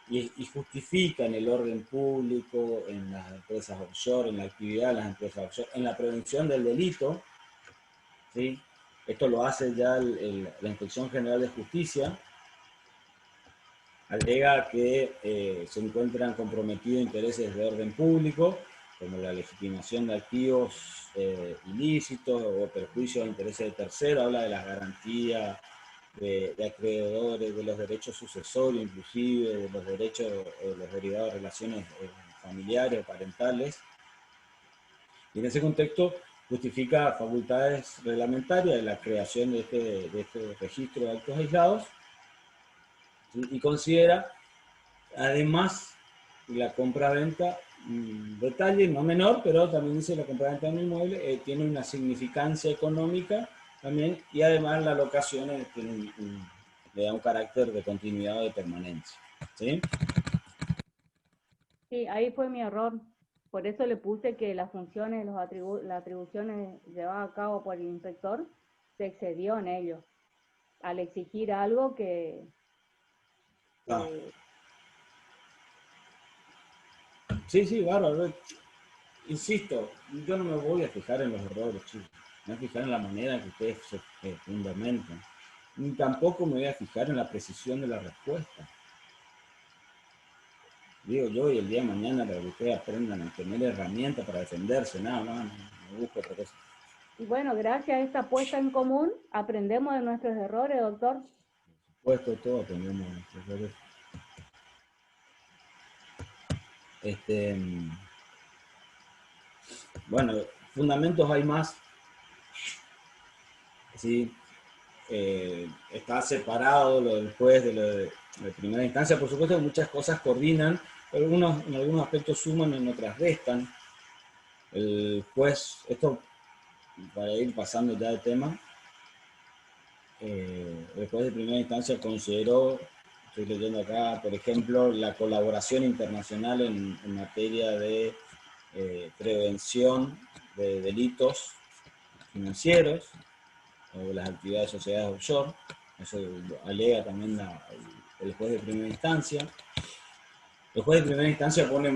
y justifica en el orden público, en las empresas offshore, en la actividad de las empresas offshore, en la prevención del delito, ¿sí? Esto lo hace ya la Inspección General de Justicia, alega que se encuentran comprometidos intereses de orden público, como la legitimación de activos ilícitos o perjuicios de intereses de terceros, habla de las garantías de acreedores, de los derechos sucesorios, inclusive de los derechos o los derivados de relaciones familiares o parentales. Y en ese contexto justifica facultades reglamentarias de la creación de este registro de actos aislados, ¿sí? Y considera además la compra-venta, detalle no menor, pero también dice la compra-venta de un inmueble tiene una significancia económica también, y además la locación le da un carácter de continuidad o de permanencia. ¿Sí? Sí, ahí fue mi error. Por eso le puse que las funciones, las atribuciones llevadas a cabo por el inspector se excedió en ello, al exigir algo Ah, que Sí, sí, bárbaro. Insisto, yo no me voy a fijar en los errores, chicos. Me voy a fijar en la manera en que ustedes se fundamentan. Ni tampoco me voy a fijar en la precisión de la respuesta. Digo yo, y el día de mañana para que ustedes aprendan a tener herramientas para defenderse, nada más, no busco otra cosa. Y bueno, gracias a esta puesta en común, aprendemos de nuestros errores, doctor. Por supuesto, todo aprendemos de nuestros errores. Bueno, fundamentos hay más. ¿Sí? Está separado lo del juez de lo de primera instancia. Por supuesto que muchas cosas coordinan, pero en algunos aspectos suman, en otras restan. El juez, esto para ir pasando ya de tema, el juez de primera instancia consideró, estoy leyendo acá, por ejemplo, la colaboración internacional en materia de prevención de delitos financieros o las actividades de sociedades offshore. Eso alega también el juez de primera instancia. El juez de primera instancia pone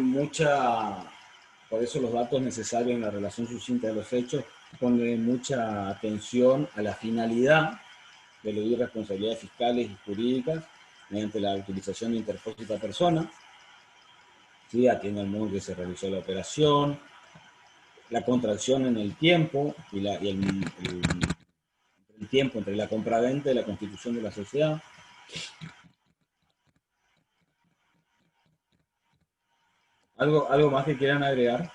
por eso los datos necesarios en la relación sucinta de los hechos, pone mucha atención a la finalidad de eludir responsabilidades fiscales y jurídicas mediante la utilización de interpósita persona. ¿Sí? Atiende al modo en que se realizó la operación, la contracción en el tiempo y el tiempo entre la compraventa y la constitución de la sociedad. ¿Algo más que quieran agregar?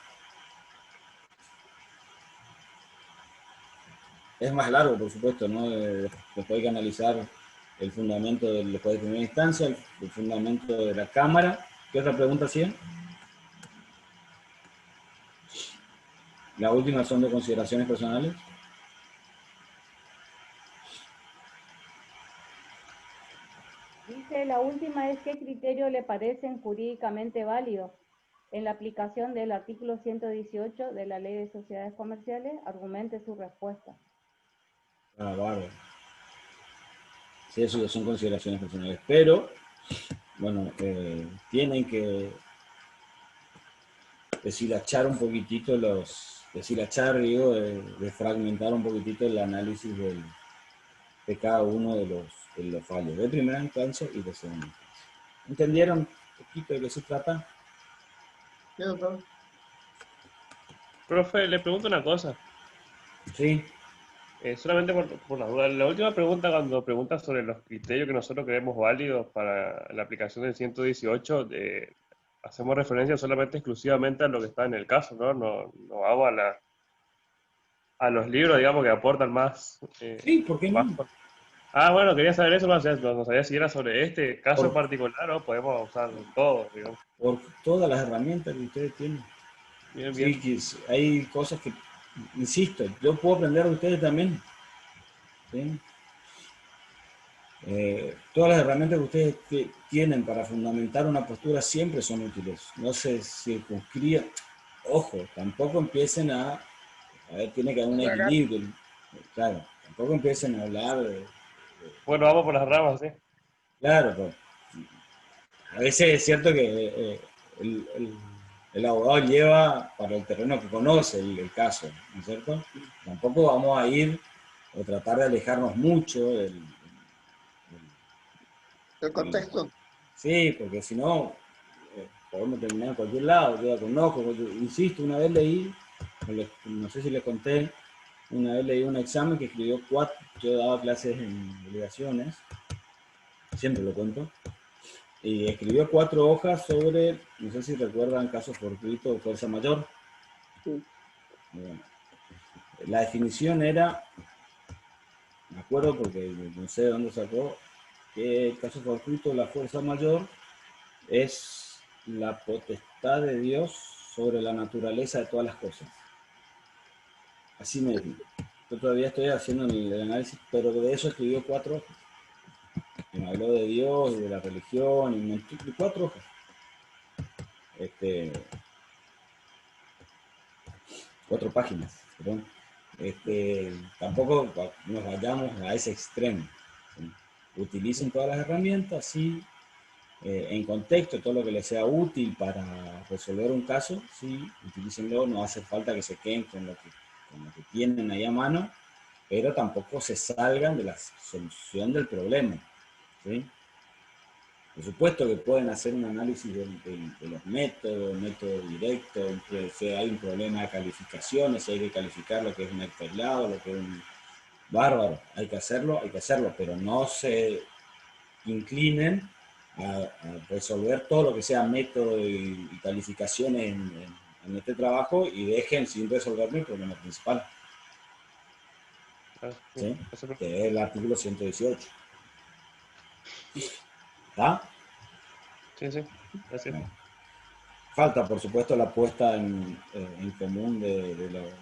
Es más largo, por supuesto, ¿no? Después hay que analizar el fundamento del juez de primera instancia, el fundamento de la Cámara. ¿Qué otra pregunta hacían? La última son de consideraciones personales. Dice, la última es, ¿qué criterio le parecen jurídicamente válidos en la aplicación del artículo 118 de la Ley de Sociedades Comerciales? Argumente su respuesta. Ah, bárbaro. Sí, eso ya son consideraciones personales. Pero, bueno, tienen que deshilachar un poquitito de fragmentar un poquitito el análisis de cada uno de los fallos, de primera instancia y de segunda instancia. ¿Entendieron un poquito de qué se trata? ¿Sí, doctor? Profe, le pregunto una cosa. Sí. Solamente por la duda. La última pregunta, cuando pregunta sobre los criterios que nosotros creemos válidos para la aplicación del 118, hacemos referencia solamente exclusivamente a lo que está en el caso, ¿no? No vamos a los libros, digamos, que aportan más. Sí, ¿por qué más. no? Ah, bueno, quería saber eso, no sabía si era sobre este caso en Por, particular o podemos usar todo, digamos. por todas las herramientas que ustedes tienen. Bien, Sí, bien. que hay cosas que, insisto, yo puedo aprender de ustedes también. ¿Sí? Todas las herramientas que ustedes tienen para fundamentar una postura siempre son útiles. No se circunscriban. Ojo, tampoco empiecen a ver, tiene que haber un equilibrio. Claro, tampoco empiecen a hablar Bueno, vamos por las ramas, ¿sí? claro, pues, a veces es cierto que el abogado lleva para el terreno que conoce el caso, ¿no es cierto? Tampoco vamos a ir o tratar de alejarnos mucho El contexto. sí, porque si no, podemos terminar en cualquier lado. Yo la conozco, insisto, una vez leí, no sé si les conté, una vez leí un examen que escribió 4, yo daba clases en obligaciones, siempre lo cuento, y escribió 4 hojas sobre, no sé si recuerdan, casos fortuitos o fuerza mayor. Sí. Bueno, la definición era, me acuerdo porque no sé de dónde sacó, que el caso fortuito, la fuerza mayor, es la potestad de Dios sobre la naturaleza de todas las cosas. Así me dijo. Yo todavía estoy haciendo el análisis, pero de eso escribió 4 hojas. Y me habló de Dios y de la religión, y 4 hojas. 4 páginas, perdón. Tampoco nos vayamos a ese extremo. ¿Sí? Utilicen todas las herramientas, sí, en contexto, todo lo que les sea útil para resolver un caso, sí, utilícenlo, no hace falta que se queden con lo que tienen ahí a mano, pero tampoco se salgan de la solución del problema, ¿sí? Por supuesto que pueden hacer un análisis de los métodos, método directo, si hay un problema de calificaciones, si hay que calificar lo que es un acto aislado, lo que es un bárbaro, hay que hacerlo, pero no se inclinen a resolver todo lo que sea método y calificaciones en este trabajo y dejen sin resolver el problema principal, ¿sí? Que es el artículo 118. ¿Está? Sí, sí, gracias. Bueno. Falta, por supuesto, la puesta en común de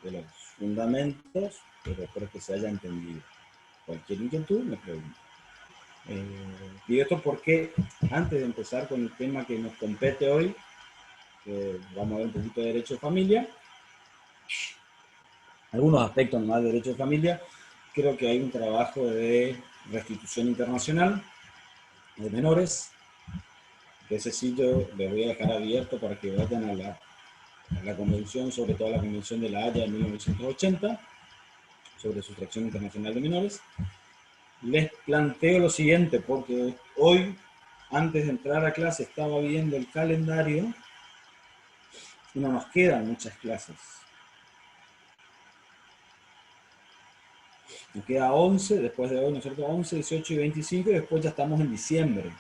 los fundamentos, pero espero que se haya entendido. Cualquier inquietud me pregunta. Y esto porque, antes de empezar con el tema que nos compete hoy, vamos a ver un poquito de derecho de familia, algunos aspectos más de derecho de familia, creo que hay un trabajo de restitución internacional de menores, que ese sitio les voy a dejar abierto para que vayan a la convención, sobre todo a la convención de la Haya de 1980, sobre sustracción internacional de menores. Les planteo lo siguiente, porque hoy, antes de entrar a clase, estaba viendo el calendario y no nos quedan muchas clases. Nos queda 11, después de hoy, ¿no es cierto? 11, 18 y 25, y después ya estamos en diciembre.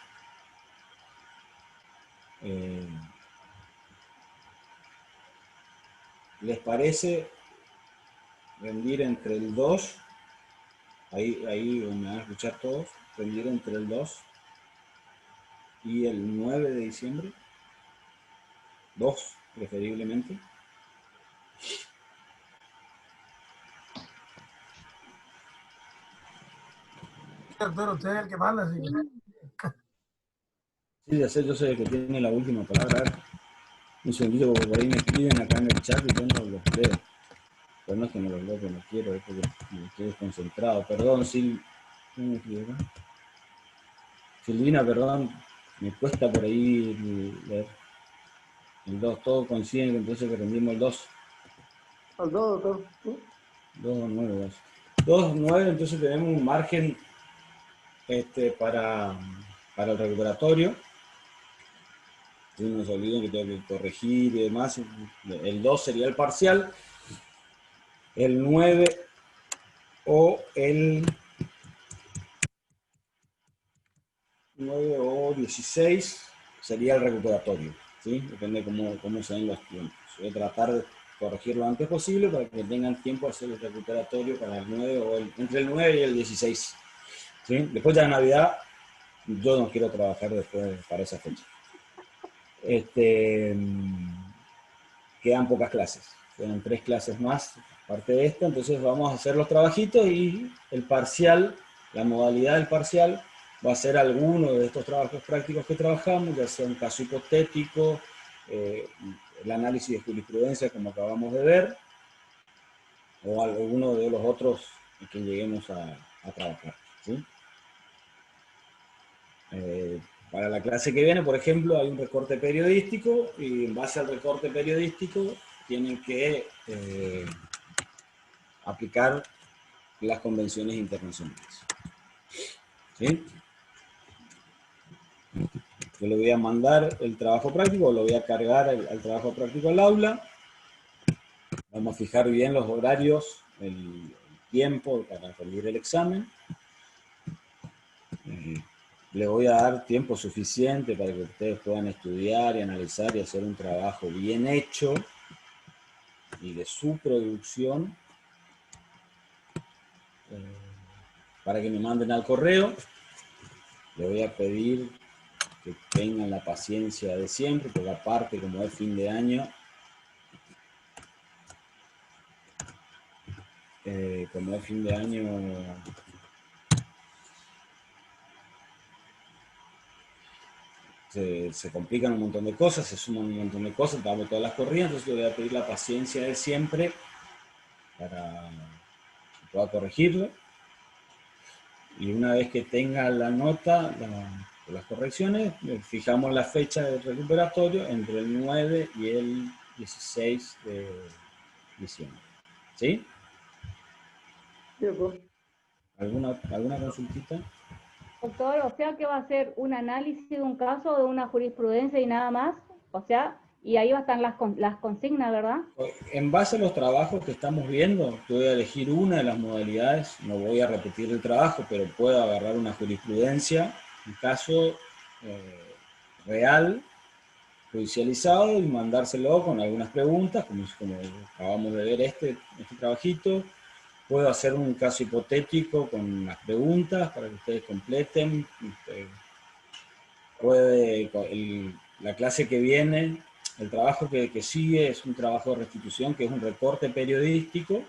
¿Les parece rendir entre el 2? Ahí me van a escuchar todos. Rendir entre el 2 y el 9 de diciembre. 2, preferiblemente. Doctor, usted es el que manda, así que... Sí, ya sé, yo soy el que tiene la última palabra. A ver, un segundito, porque por ahí me escriben acá en el chat y yo no los leo. Pero no es que no los leo, que no quiero, es porque me estoy desconcentrado. Perdón, Silvina, perdón, me cuesta por ahí leer. El 2, todos coinciden entonces que rendimos el 2. Al 2, doctor. 2, 9, 2. 2, 9, entonces tenemos un margen para el recuperatorio. Si no se olviden que tengo que corregir y demás. El 2 sería el parcial. El 9 o el 9 o 16 sería el recuperatorio, ¿sí? Depende cómo se den los tiempos. Voy a tratar de corregirlo lo antes posible para que tengan tiempo de hacer el recuperatorio para el 9 o entre el 9 y el 16. ¿Sí? Después de la Navidad, yo no quiero trabajar después para esa fecha. Quedan pocas clases, quedan 3 clases más, aparte de esta, entonces vamos a hacer los trabajitos y el parcial, la modalidad del parcial va a ser alguno de estos trabajos prácticos que trabajamos, ya sea un caso hipotético, el análisis de jurisprudencia como acabamos de ver, o alguno de los otros en que lleguemos a trabajar, ¿sí? Para la clase que viene, por ejemplo, hay un recorte periodístico y en base al recorte periodístico tienen que aplicar las convenciones internacionales. ¿Sí? Yo le voy a mandar el trabajo práctico, lo voy a cargar al trabajo práctico al aula. Vamos a fijar bien los horarios, el tiempo para rendir el examen. Le voy a dar tiempo suficiente para que ustedes puedan estudiar y analizar y hacer un trabajo bien hecho y de su producción, para que me manden al correo. Le voy a pedir que tengan la paciencia de siempre, porque aparte, como es fin de año, se complican un montón de cosas, se suman un montón de cosas, damos todas las corrientes, entonces le voy a pedir la paciencia de siempre para que pueda corregirlo. Y una vez que tenga la nota, las correcciones, fijamos la fecha del recuperatorio entre el 9 y el 16 de diciembre. ¿Sí? ¿Alguna consultita? Doctor, o sea que va a ser un análisis de un caso, de una jurisprudencia y nada más. O sea, y ahí va a estar las consignas, ¿verdad? En base a los trabajos que estamos viendo, yo voy a elegir una de las modalidades, no voy a repetir el trabajo, pero puedo agarrar una jurisprudencia, un caso real, judicializado, y mandárselo con algunas preguntas, como acabamos de ver este trabajito. Puedo hacer un caso hipotético con las preguntas para que ustedes completen. La clase que viene, el trabajo que sigue es un trabajo de restitución, que es un recorte periodístico,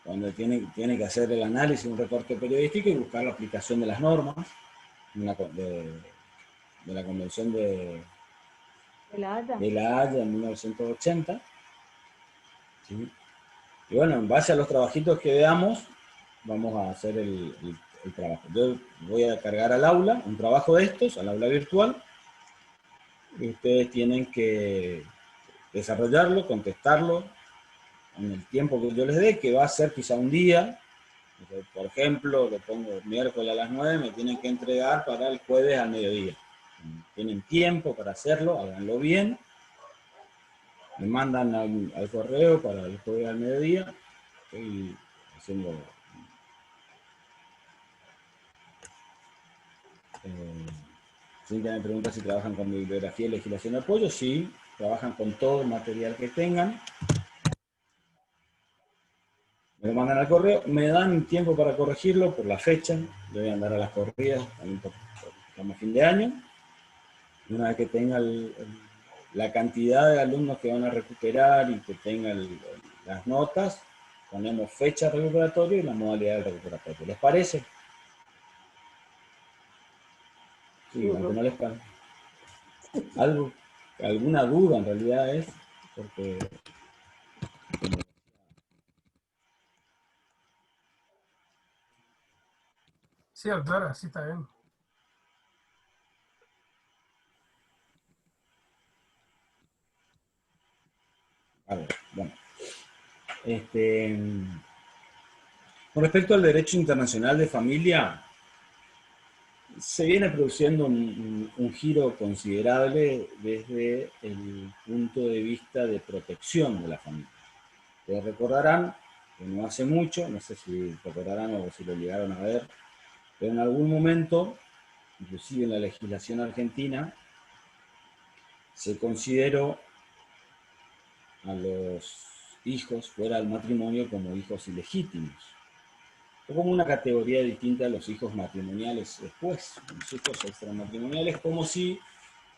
donde tiene que hacer el análisis de un recorte periodístico y buscar la aplicación de las normas de la Convención de La Haya en 1980. ¿Sí? Y bueno, en base a los trabajitos que veamos, vamos a hacer el trabajo. Yo voy a cargar al aula un trabajo de estos, al aula virtual, y ustedes tienen que desarrollarlo, contestarlo en el tiempo que yo les dé, que va a ser quizá un día. Por ejemplo, lo pongo miércoles a las 9, me tienen que entregar para el jueves al mediodía. Tienen tiempo para hacerlo, háganlo bien. Me mandan al correo para el jueves al mediodía. Estoy haciendo... Cintia me pregunta si trabajan con bibliografía y legislación de apoyo. Sí, trabajan con todo el material que tengan. Me lo mandan al correo, me dan tiempo para corregirlo por la fecha. Yo voy a andar a las corridas, también estamos a fin de año. Y una vez que tenga la cantidad de alumnos que van a recuperar y que tengan las notas, ponemos fecha de recuperatorio y la modalidad del recuperatorio. ¿Les parece? Sí, aunque no les parece. Alguna duda en realidad es, porque... Sí, doctor, así está bien. A ver, bueno. Con respecto al derecho internacional de familia, se viene produciendo un giro considerable desde el punto de vista de protección de la familia. Ustedes recordarán que no hace mucho, no sé si recordarán o si lo llegaron a ver, pero en algún momento, inclusive en la legislación argentina, se consideró a los hijos fuera del matrimonio como hijos ilegítimos, o como una categoría distinta a los hijos matrimoniales después, los hijos extramatrimoniales, como si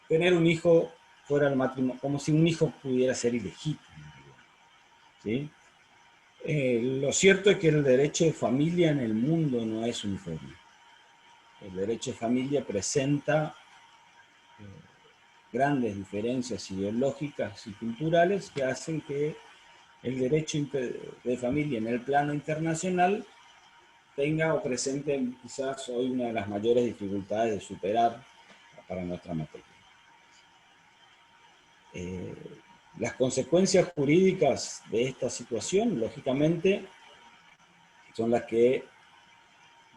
tener un hijo fuera del matrimonio, como si un hijo pudiera ser ilegítimo. ¿Sí? Lo cierto es que el derecho de familia en el mundo no es uniforme. El derecho de familia presenta grandes diferencias ideológicas y culturales que hacen que el derecho de familia en el plano internacional tenga o presente quizás hoy una de las mayores dificultades de superar para nuestra materia. Las consecuencias jurídicas de esta situación, lógicamente, son las que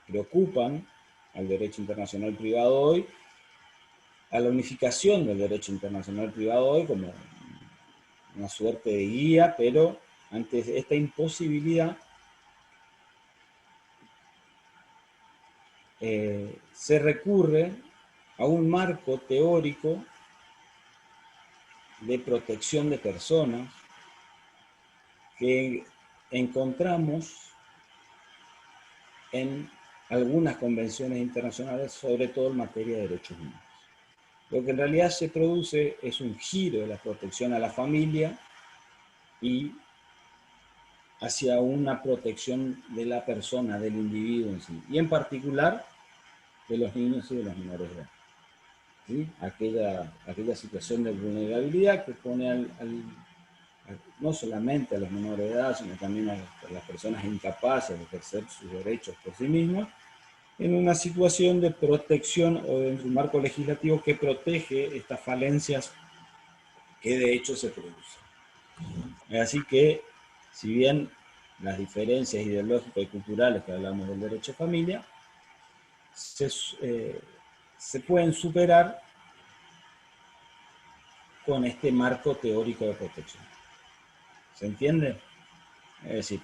preocupan al derecho internacional privado hoy, a la unificación del derecho internacional privado hoy como una suerte de guía, pero ante esta imposibilidad se recurre a un marco teórico de protección de personas que encontramos en algunas convenciones internacionales, sobre todo en materia de derechos humanos. Lo que en realidad se produce es un giro de la protección a la familia y hacia una protección de la persona, del individuo en sí, y en particular de los niños y de los menores de edad. ¿Sí? Aquella situación de vulnerabilidad que pone no solamente a los menores de edad, sino también a las personas incapaces de ejercer sus derechos por sí mismos, en una situación de protección o dentro de un marco legislativo que protege estas falencias que de hecho se producen. Así que, si bien las diferencias ideológicas y culturales que hablamos del derecho a familia se pueden superar con este marco teórico de protección. ¿Se entiende? Es decir,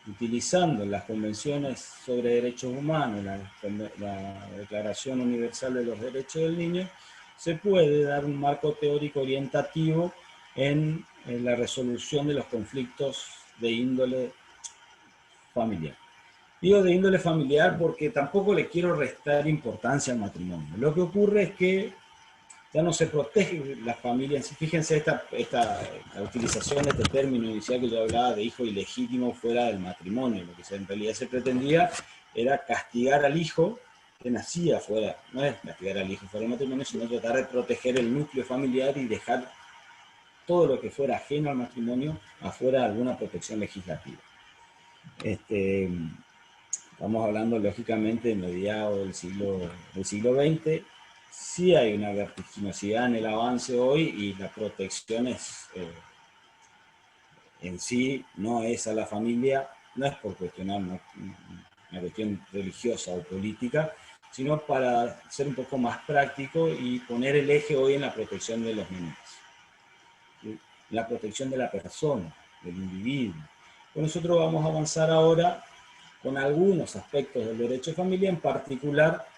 utilizando las convenciones sobre derechos humanos, la Declaración Universal de los Derechos del Niño, se puede dar un marco teórico orientativo en la resolución de los conflictos de índole familiar. Digo de índole familiar porque tampoco le quiero restar importancia al matrimonio. Lo que ocurre es que ya no se protege la familia. Fíjense la utilización de este término inicial que yo hablaba de hijo ilegítimo fuera del matrimonio. Lo que en realidad se pretendía era castigar al hijo que nacía fuera, no es castigar al hijo fuera del matrimonio, sino tratar de proteger el núcleo familiar y dejar todo lo que fuera ajeno al matrimonio afuera de alguna protección legislativa. Estamos hablando lógicamente de mediados del siglo XX. Sí hay una vertiginosidad en el avance hoy y la protección en sí no es a la familia, no es por cuestionar una cuestión religiosa o política, sino para ser un poco más práctico y poner el eje hoy en la protección de los menores. ¿Sí? La protección de la persona, del individuo. Pues nosotros vamos a avanzar ahora con algunos aspectos del derecho de familia, en particular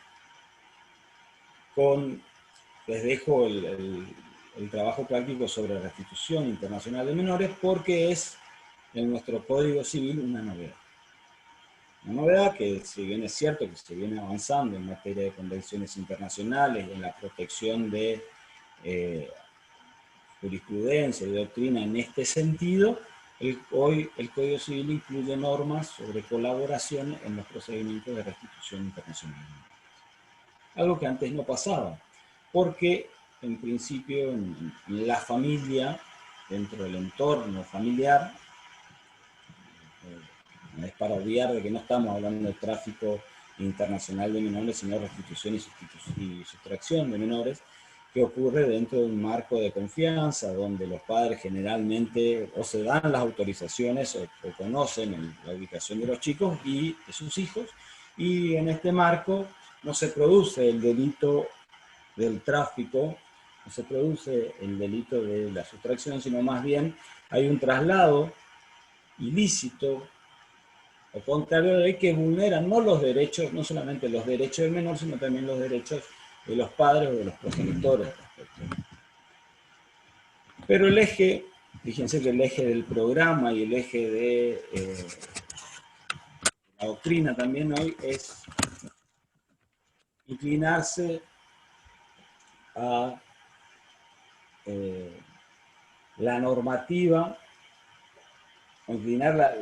les dejo el trabajo práctico sobre restitución internacional de menores, porque es en nuestro Código Civil una novedad. Una novedad que, si bien es cierto que se viene avanzando en materia de convenciones internacionales, en la protección de jurisprudencia y doctrina en este sentido, hoy el Código Civil incluye normas sobre colaboración en los procedimientos de restitución internacional. Algo que antes no pasaba, porque en principio en la familia, dentro del entorno familiar, es para obviar de que no estamos hablando de tráfico internacional de menores, sino de restitución y sustracción de menores, que ocurre dentro de un marco de confianza, donde los padres generalmente o se dan las autorizaciones o conocen la ubicación de los chicos y de sus hijos, y en este marco no se produce el delito del tráfico, no se produce el delito de la sustracción, sino más bien hay un traslado ilícito o contrario de que vulneran no los derechos, no solamente los derechos del menor, sino también los derechos de los padres o de los progenitores. Pero el eje, fíjense que el eje del programa y el eje de la doctrina también hoy es inclinarse a la normativa, inclinar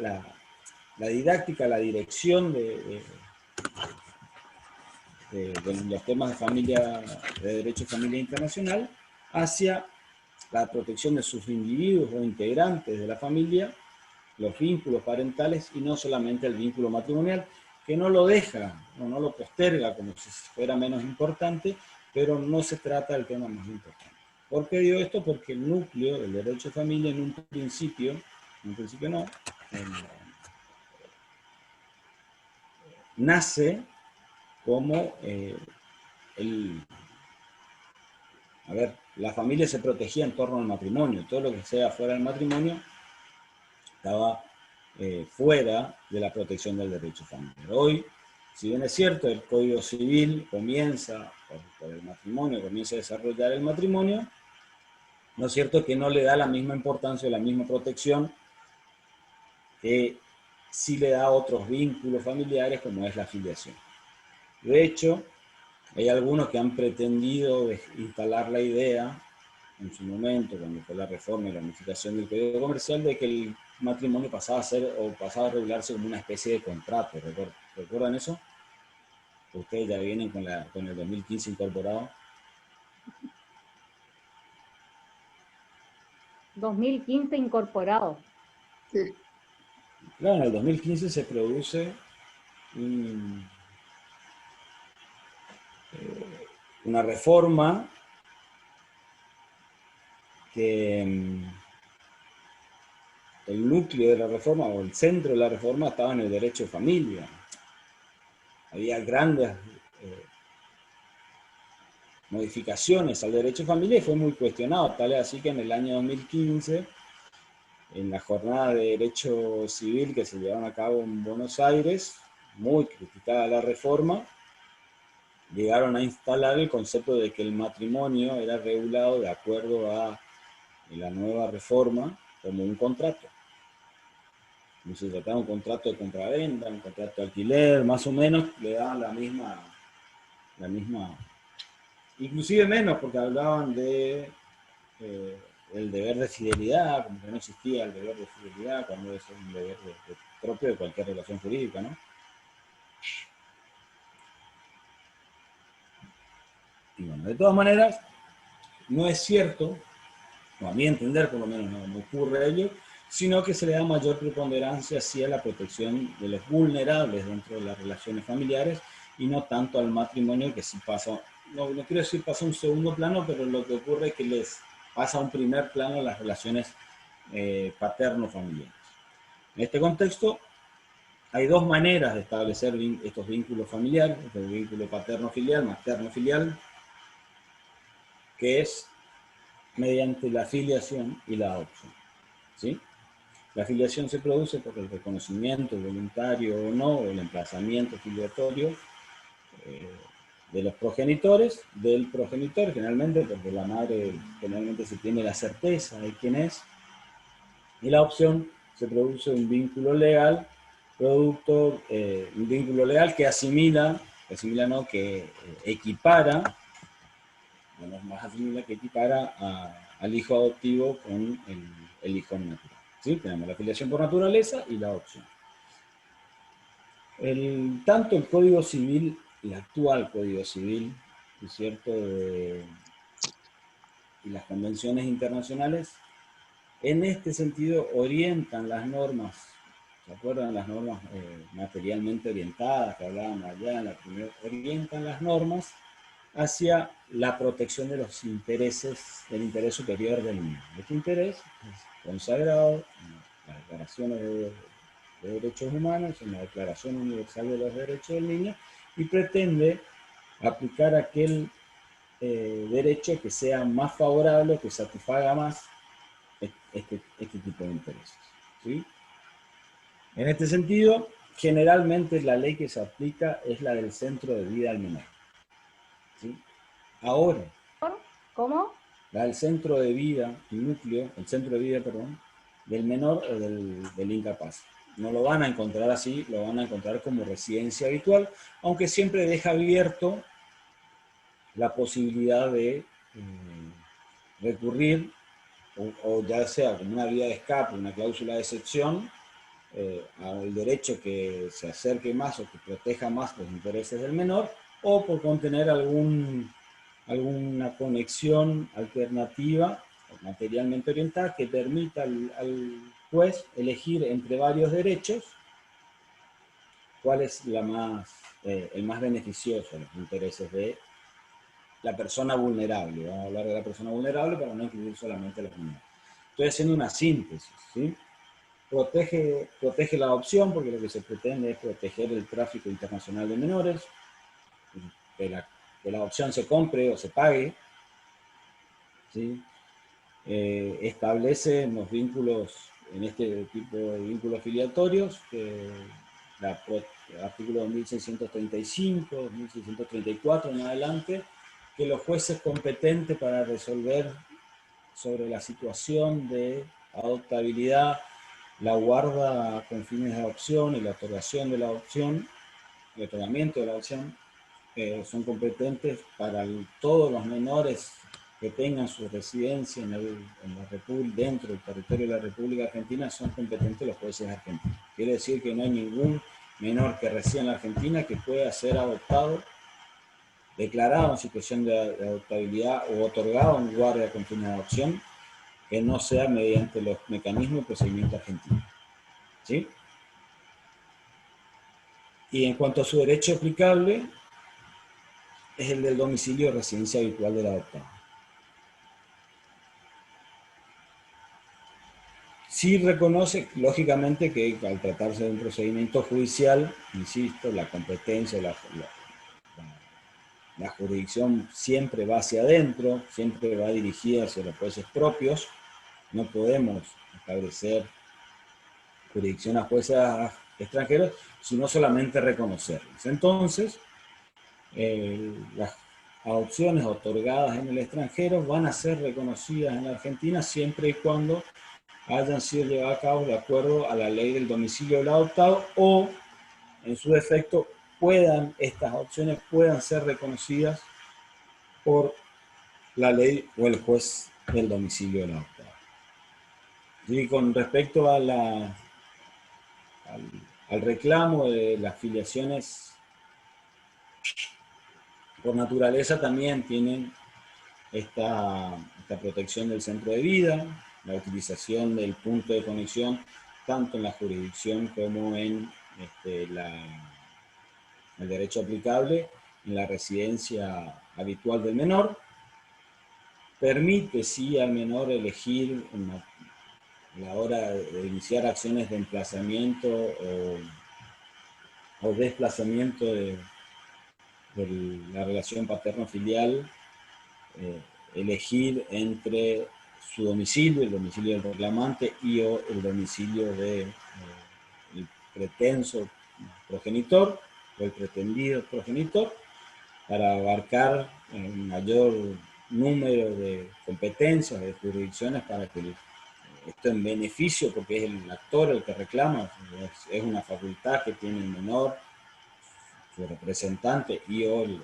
la didáctica, la dirección de los temas de familia, de derecho de familia internacional, hacia la protección de sus individuos o integrantes de la familia, los vínculos parentales y no solamente el vínculo matrimonial, que no lo deja o no lo posterga como si fuera menos importante, pero no se trata del tema más importante. ¿Por qué digo esto? Porque el núcleo del derecho de familia en un principio no, nace como la familia se protegía en torno al matrimonio, todo lo que sea fuera del matrimonio estaba fuera de la protección del derecho familiar. Hoy, si bien es cierto, el Código Civil comienza por el matrimonio, comienza a desarrollar el matrimonio, no es cierto que no le da la misma importancia, la misma protección que sí le da a otros vínculos familiares como es la filiación. De hecho, hay algunos que han pretendido instalar la idea en su momento, cuando fue la reforma y la unificación del Código Comercial, de que el matrimonio pasaba a regularse como una especie de contrato. ¿Recuerdan eso? Ustedes ya vienen con el 2015 incorporado. 2015 incorporado. Sí. Claro, en el 2015 se produce una reforma que el núcleo de la reforma o el centro de la reforma estaba en el derecho de familia. Había grandes modificaciones al derecho de familia y fue muy cuestionado, tal es así que en el año 2015, en la jornada de derecho civil que se llevaron a cabo en Buenos Aires, muy criticada la reforma, llegaron a instalar el concepto de que el matrimonio era regulado de acuerdo a la nueva reforma como un contrato. No se trataba de un contrato de compraventa, un contrato de alquiler, más o menos le daban la misma, inclusive menos, porque hablaban de el deber de fidelidad, como que no existía el deber de fidelidad, cuando es un deber propio de cualquier relación jurídica, ¿no? Y bueno, de todas maneras, no es cierto, o a mi entender por lo menos no ocurre ello, sino que se le da mayor preponderancia hacia la protección de los vulnerables dentro de las relaciones familiares y no tanto al matrimonio, que sí pasa, no quiero decir pasa a un segundo plano, pero lo que ocurre es que les pasa a un primer plano las relaciones paterno-familiares. En este contexto, hay dos maneras de establecer estos vínculos familiares, el vínculo paterno-filial, materno-filial, que es mediante la filiación y la adopción, ¿sí? La filiación se produce por el reconocimiento voluntario o no, o el emplazamiento filiatorio de los progenitores, del progenitor generalmente, porque la madre generalmente se tiene la certeza de quién es, y la adopción se produce un vínculo legal, un vínculo legal que que equipara, bueno, más asimila que equipara al hijo adoptivo con el hijo natural. ¿Sí? Tenemos la filiación por naturaleza y la adopción. Tanto el Código Civil, el actual Código Civil, ¿es cierto? Y las convenciones internacionales, en este sentido orientan las normas, ¿se acuerdan las normas materialmente orientadas que hablábamos allá en la primera? Orientan las normas hacia la protección de los intereses, del interés superior del niño. Este interés es consagrado en las declaraciones de derechos humanos, en la Declaración Universal de los Derechos del Niño, y pretende aplicar aquel derecho que sea más favorable, que satisfaga más este tipo de intereses, ¿sí? En este sentido, generalmente la ley que se aplica es la del centro de vida al menor, ¿sí? Ahora, ¿Cómo? la del centro de vida, el núcleo, el centro de vida, perdón, del menor o del incapaz. No lo van a encontrar así, lo van a encontrar como residencia habitual, aunque siempre deja abierto la posibilidad de recurrir, o ya sea como una vía de escape, una cláusula de excepción, al derecho que se acerque más o que proteja más los intereses del menor, o por contener alguna conexión alternativa materialmente orientada que permita al juez elegir entre varios derechos cuál es el más beneficioso a los intereses de la persona vulnerable. Vamos a hablar de la persona vulnerable para no incluir solamente a los menores. Estoy haciendo una síntesis, ¿sí? Protege la adopción porque lo que se pretende es proteger el tráfico internacional de menores, que la adopción se compre o se pague, ¿sí? Establece en los vínculos, en este tipo de vínculos filiatorios, el artículo 2635, 2634 en adelante, que los jueces competentes para resolver sobre la situación de adoptabilidad, la guarda con fines de adopción y la otorgación de la adopción, el otorgamiento de la adopción, son competentes para todos los menores que tengan su residencia dentro del territorio de la República Argentina, son competentes los jueces argentinos. Quiere decir que no hay ningún menor que resida en la Argentina que pueda ser adoptado, declarado en situación de adoptabilidad o otorgado en guardia con fines de adopción, que no sea mediante los mecanismos de procedimiento argentino, ¿sí? Y en cuanto a su derecho aplicable, es el del domicilio de residencia habitual del adoptado. Sí reconoce, lógicamente, que al tratarse de un procedimiento judicial, insisto, la competencia, la jurisdicción siempre va hacia adentro, siempre va dirigida hacia los jueces propios. No podemos establecer jurisdicción a jueces extranjeros, sino solamente reconocerlos. Entonces, las adopciones otorgadas en el extranjero van a ser reconocidas en la Argentina siempre y cuando hayan sido llevadas a cabo de acuerdo a la ley del domicilio del adoptado o, en su defecto, estas adopciones puedan ser reconocidas por la ley o el juez del domicilio del adoptado. Y con respecto a al reclamo de las filiaciones por naturaleza, también tienen esta protección del centro de vida, la utilización del punto de conexión tanto en la jurisdicción como en el derecho aplicable en la residencia habitual del menor. Permite sí al menor elegir a la hora de iniciar acciones de emplazamiento o desplazamiento de la relación paterno-filial, elegir entre su domicilio, el domicilio del reclamante y o el domicilio del pretenso progenitor o el pretendido progenitor, para abarcar un mayor número de competencias, de jurisdicciones, para que esto en beneficio, porque es el actor el que reclama, es una facultad que tiene el menor, su representante y o el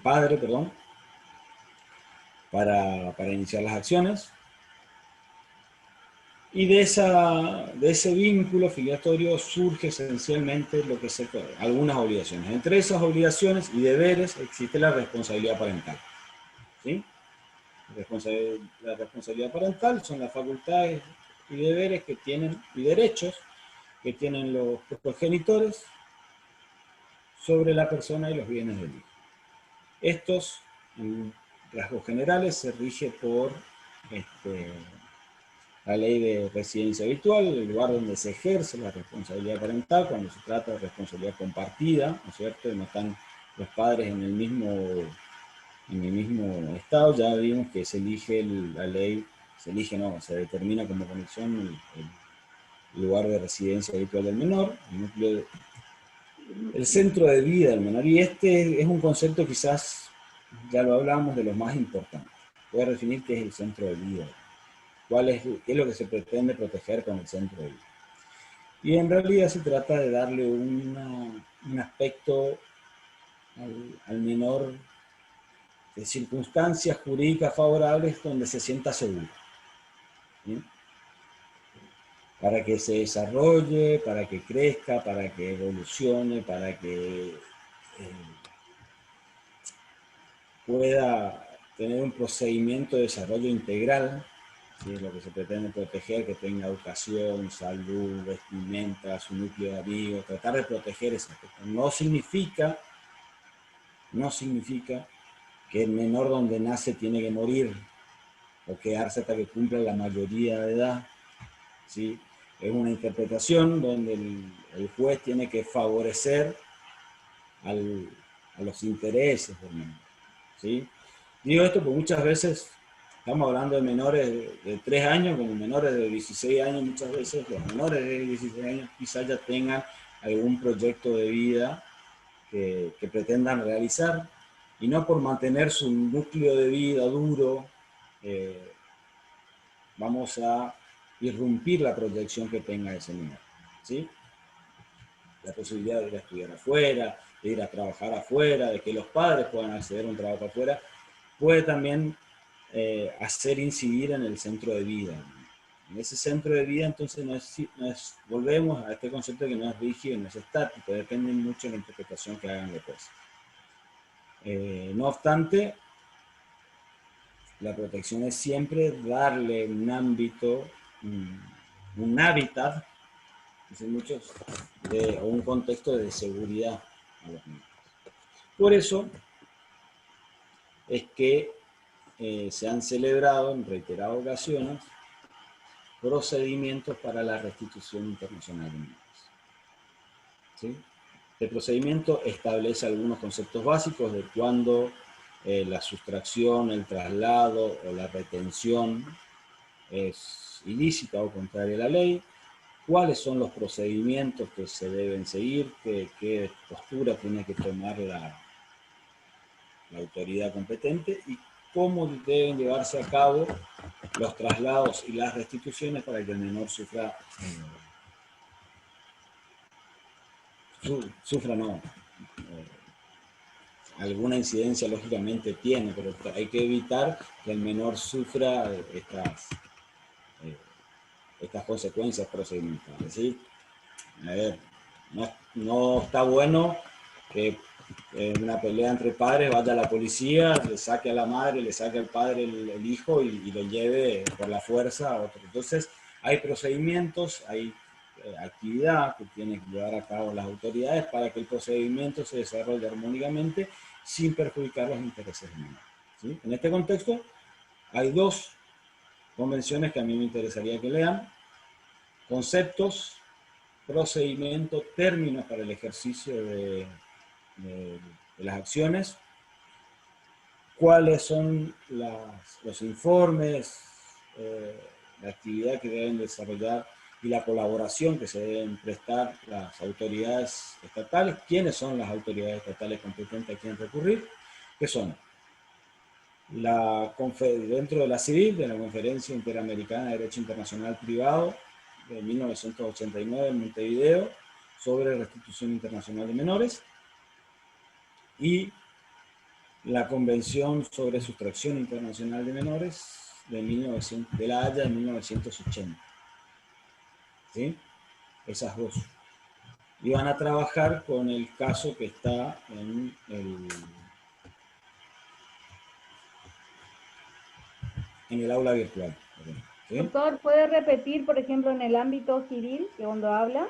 padre, perdón, para iniciar las acciones. Y de ese vínculo filiatorio surge esencialmente algunas obligaciones. Entre esas obligaciones y deberes existe la responsabilidad parental. ¿Sí? La responsabilidad parental son las facultades y deberes que tienen, y derechos que tienen los progenitores sobre la persona y los bienes del hijo. Estos, en rasgos generales, se rige por la ley de residencia habitual, el lugar donde se ejerce la responsabilidad parental, cuando se trata de responsabilidad compartida, ¿no es cierto? No están los padres en el mismo estado. Ya vimos que se elige se determina como conexión el lugar de residencia habitual del menor, el centro de vida del menor, y este es un concepto quizás, ya lo hablamos, de los más importantes. Voy a definir qué es el centro de vida. ¿Qué es lo que se pretende proteger con el centro de vida? Y en realidad se trata de darle un aspecto al menor de circunstancias jurídicas favorables donde se sienta seguro. ¿Sí? Para que se desarrolle, para que crezca, para que evolucione, para que pueda tener un procedimiento de desarrollo integral. ¿Sí? Es lo que se pretende proteger, que tenga educación, salud, vestimenta, su núcleo de amigos, tratar de proteger ese aspecto. No significa que el menor donde nace tiene que morir o quedarse hasta que cumpla la mayoría de edad. ¿Sí? Es una interpretación donde el juez tiene que favorecer a los intereses del menor. ¿Sí? Digo esto porque muchas veces estamos hablando de menores de 3 años como menores de 16 años. Muchas veces los menores de 16 años quizás ya tengan algún proyecto de vida que pretendan realizar, y no por mantener su núcleo de vida duro vamos a irrumpir la proyección que tenga ese menor. ¿Sí? La posibilidad de ir a estudiar afuera, de ir a trabajar afuera, de que los padres puedan acceder a un trabajo afuera, puede también hacer incidir en el centro de vida. En ese centro de vida, entonces, volvemos a este concepto de que no es rígido, no es estático, depende mucho de la interpretación que hagan después. No obstante, la protección es siempre darle un ámbito, un hábitat dicen muchos, o un contexto de seguridad a los menores. Por eso es que se han celebrado en reiteradas ocasiones procedimientos para la restitución internacional de menores. ¿Sí? El procedimiento establece algunos conceptos básicos de cuándo la sustracción, el traslado o la retención es ilícita o contraria a la ley, cuáles son los procedimientos que se deben seguir, qué postura tiene que tomar la autoridad competente y cómo deben llevarse a cabo los traslados y las restituciones para que el menor sufra alguna incidencia lógicamente tiene, pero hay que evitar que el menor sufra estas consecuencias procedimentales, ¿sí? A ver, no está bueno que en una pelea entre padres vaya a la policía, le saque a la madre, le saque al padre el hijo y lo lleve por la fuerza a otro. Entonces, hay procedimientos, hay actividad que tienen que llevar a cabo las autoridades para que el procedimiento se desarrolle armónicamente sin perjudicar los intereses del menor. ¿Sí? En este contexto, hay dos convenciones que a mí me interesaría que lean: conceptos, procedimiento, términos para el ejercicio de las acciones, cuáles son los informes, la actividad que deben desarrollar y la colaboración que se deben prestar las autoridades estatales, quiénes son las autoridades estatales competentes a quien recurrir, que son dentro de la CIVIP, de la Conferencia Interamericana de Derecho Internacional Privado de 1989 en Montevideo sobre restitución internacional de menores, y la Convención sobre Sustracción Internacional de Menores de La Haya de 1980. ¿Sí? Esas dos. Y van a trabajar con el caso que está en el aula virtual. ¿Sí? Doctor, ¿puede repetir, por ejemplo, en el ámbito civil, que cuando habla,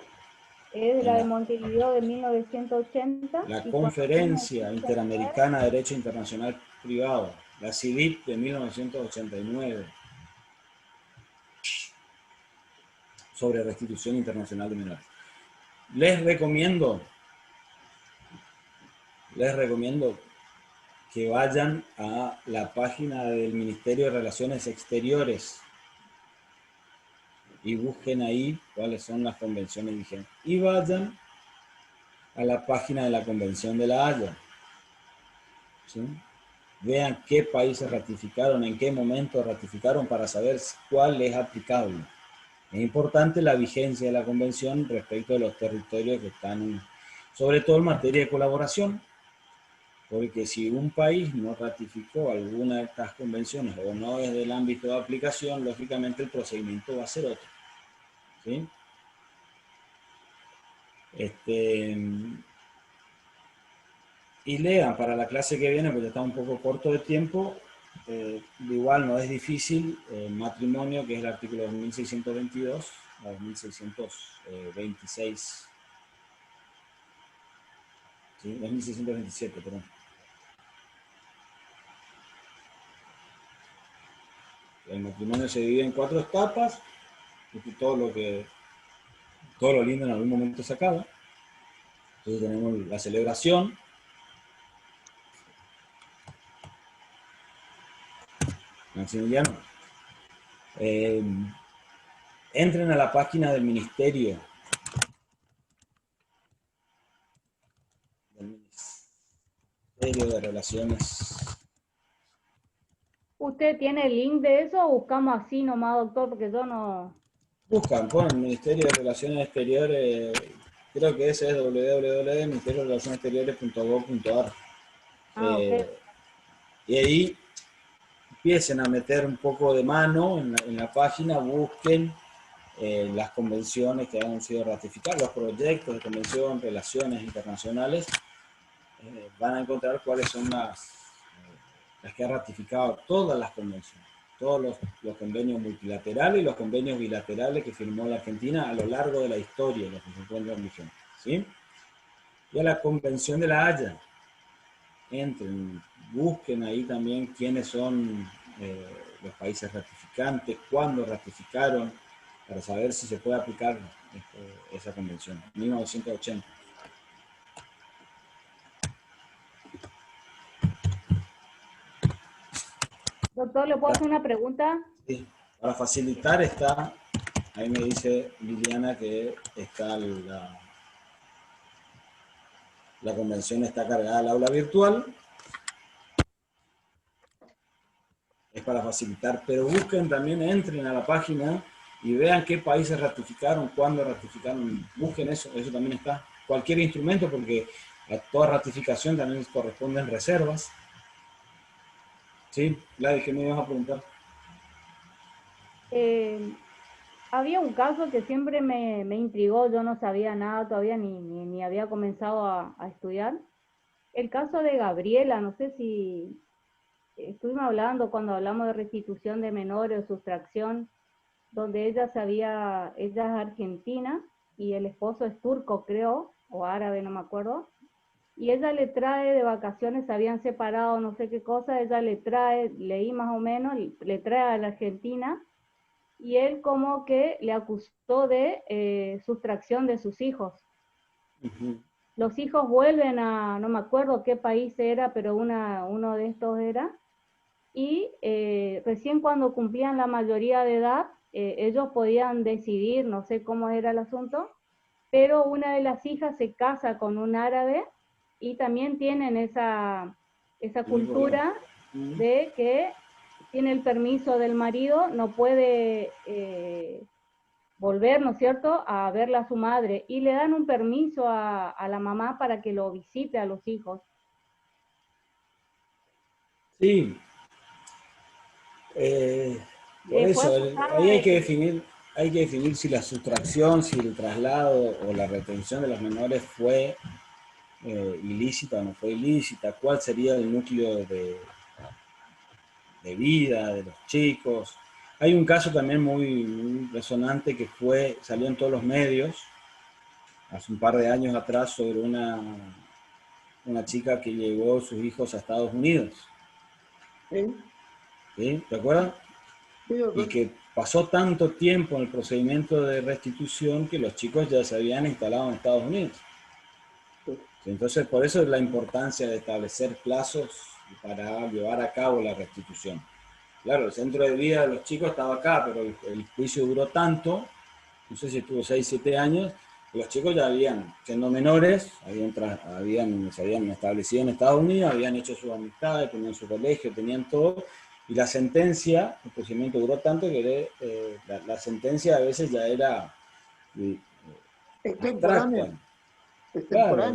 es la de Montevideo de 1980? La Conferencia Interamericana de Derecho Internacional Privado, la CIVIP de 1989, sobre restitución internacional de menores. Les recomiendo que vayan a la página del Ministerio de Relaciones Exteriores y busquen ahí cuáles son las convenciones vigentes. Y vayan a la página de la Convención de La Haya. ¿Sí? Vean qué países ratificaron, en qué momento ratificaron para saber cuál es aplicable. Es importante la vigencia de la convención respecto de los territorios que están, sobre todo en materia de colaboración, porque si un país no ratificó alguna de estas convenciones o no es del ámbito de aplicación, lógicamente el procedimiento va a ser otro. ¿Sí? Y lean para la clase que viene, porque está un poco corto de tiempo, igual no es difícil, matrimonio, que es el artículo 2622 a 2626, ¿sí? 2627, perdón. El matrimonio se divide en 4 etapas, porque todo lo lindo en algún momento se acaba. Entonces tenemos la celebración, Maximiliano. Entren a la página del Ministerio de Relaciones. ¿Usted tiene el link de eso o buscamos así nomás, doctor? Porque yo no... Buscan, ponen Ministerio de Relaciones Exteriores, creo que ese es www.ministeriodelacionesexteriores.gov.ar. Okay. Y ahí empiecen a meter un poco de mano en la página, busquen las convenciones que han sido ratificadas, los proyectos de convención, relaciones internacionales, van a encontrar cuáles son las que ha ratificado todas las convenciones. todos los convenios multilaterales y los convenios bilaterales que firmó la Argentina a lo largo de la historia, los que se encuentran vigentes, ¿sí? Y a la Convención de la Haya. Entren, busquen ahí también quiénes son los países ratificantes, cuándo ratificaron, para saber si se puede aplicar esa convención, 1980. Doctor, ¿le puedo hacer una pregunta? Sí, para facilitar está, ahí me dice Liliana que está la convención está cargada al aula virtual. Es para facilitar, pero busquen también, entren a la página y vean qué países ratificaron, cuándo ratificaron, busquen eso, eso también está. Cualquier instrumento, porque a toda ratificación también corresponden reservas. ¿Sí? Gladys, ¿qué me ibas a preguntar? Había un caso que siempre me intrigó, yo no sabía nada todavía, ni había comenzado a estudiar. El caso de Gabriela, no sé si estuvimos hablando cuando hablamos de restitución de menores o sustracción, donde ella es argentina y el esposo es turco, creo, o árabe, no me acuerdo, y ella le trae de vacaciones, se habían separado, no sé qué cosa, ella le trae, leí más o menos, le trae a la Argentina, y él como que le acusó de sustracción de sus hijos. Los hijos vuelven a, no me acuerdo qué país era, pero uno de estos era, y recién cuando cumplían la mayoría de edad, ellos podían decidir, no sé cómo era el asunto, pero una de las hijas se casa con un árabe y también tienen esa cultura de que tiene el permiso del marido, no puede volver, ¿no es cierto?, a verla a su madre, y le dan un permiso a la mamá para que lo visite a los hijos. Sí. Por eso, ahí hay que definir si la sustracción, si el traslado o la retención de los menores fue ilícita o no fue ilícita, cuál sería el núcleo de vida de los chicos. Hay un caso también muy resonante que salió en todos los medios hace un par de años atrás sobre una chica que llevó sus hijos a Estados Unidos. ¿Sí? ¿Te acuerdas? Y que pasó tanto tiempo en el procedimiento de restitución que los chicos ya se habían instalado en Estados Unidos. Entonces, por eso es la importancia de establecer plazos para llevar a cabo la restitución. Claro, el centro de vida de los chicos estaba acá, pero el juicio duró tanto, no sé si estuvo 6, 7 años, que los chicos ya siendo menores, se habían establecido en Estados Unidos, habían hecho sus amistades, tenían su colegio, tenían todo, y la sentencia, el procedimiento duró tanto que la sentencia a veces ya era abstracta. Extemporánea. Claro,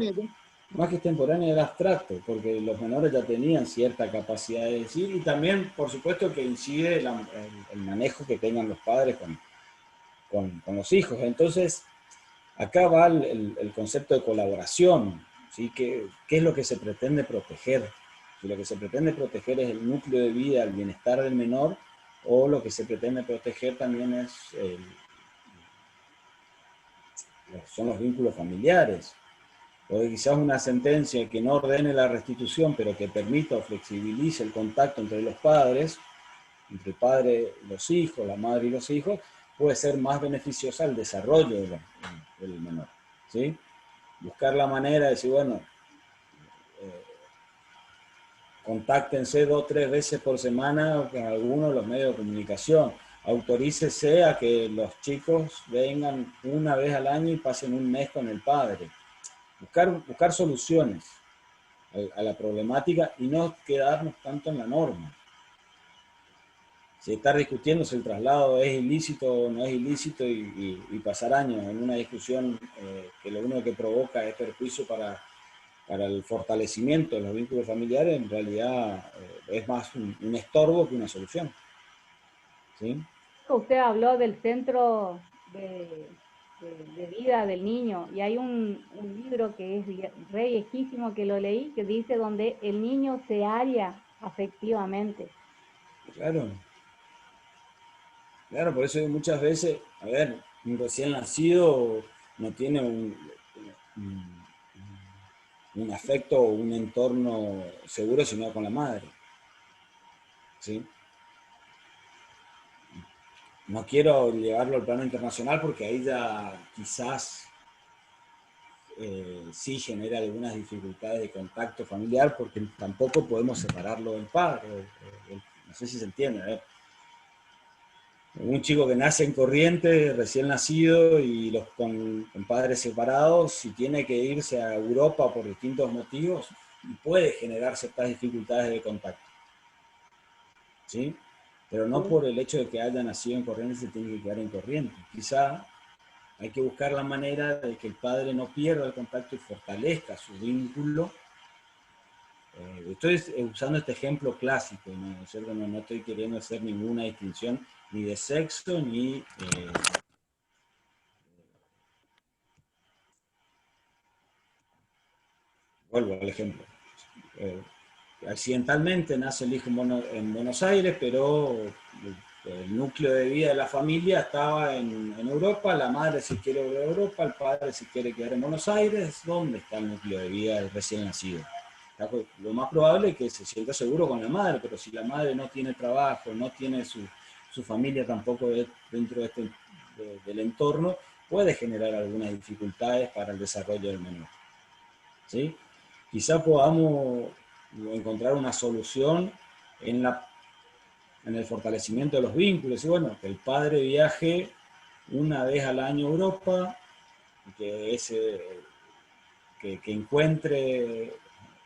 más que extemporánea era abstracto, porque los menores ya tenían cierta capacidad de decir, y también, por supuesto, que incide el manejo que tengan los padres con los hijos. Entonces, acá va el concepto de colaboración, ¿sí? ¿Qué es lo que se pretende proteger? Si lo que se pretende proteger es el núcleo de vida, el bienestar del menor, o lo que se pretende proteger también son los vínculos familiares. O quizás una sentencia que no ordene la restitución, pero que permita o flexibilice el contacto entre los padres, entre el padre y los hijos, la madre y los hijos, puede ser más beneficiosa al desarrollo del menor. ¿Sí? Buscar la manera de decir, bueno, contáctense 2 o 3 veces por semana con algunos de los medios de comunicación. Autorícese a que los chicos vengan una vez al año y pasen un mes con el padre. Buscar soluciones a la problemática y no quedarnos tanto en la norma. Si estar discutiendo si el traslado es ilícito o no es ilícito y pasar años en una discusión que lo único que provoca es perjuicio para el fortalecimiento de los vínculos familiares, en realidad es más un estorbo que una solución. ¿Sí? Usted habló del centro de vida del niño, y hay un libro que es re viejísimo que lo leí, que dice donde el niño se halla afectivamente. Claro. Claro, por eso muchas veces, a ver, un recién nacido no tiene un afecto o un entorno seguro, sino con la madre. ¿Sí? No quiero llevarlo al plano internacional porque ahí ya quizás sí genera algunas dificultades de contacto familiar porque tampoco podemos separarlo del padre. No sé si se entiende. A ver, un chico que nace en Corrientes, recién nacido y con padres separados, si tiene que irse a Europa por distintos motivos, puede generar ciertas dificultades de contacto. ¿Sí? Pero no por el hecho de que haya nacido en Corrientes se tiene que quedar en Corrientes. Quizá hay que buscar la manera de que el padre no pierda el contacto y fortalezca su vínculo. Estoy usando este ejemplo clásico, ¿no? No estoy queriendo hacer ninguna distinción ni de sexo ni... vuelvo al ejemplo. Accidentalmente nace el hijo en Buenos Aires, pero el núcleo de vida de la familia estaba en Europa, la madre se quiere volver a Europa, el padre se quiere quedar en Buenos Aires. ¿Dónde está el núcleo de vida del recién nacido? Lo más probable es que se sienta seguro con la madre, pero si la madre no tiene trabajo, no tiene su familia tampoco dentro del entorno, puede generar algunas dificultades para el desarrollo del menor. ¿Sí? Quizá podamos encontrar una solución en el fortalecimiento de los vínculos. Y bueno, que el padre viaje una vez al año a Europa, que encuentre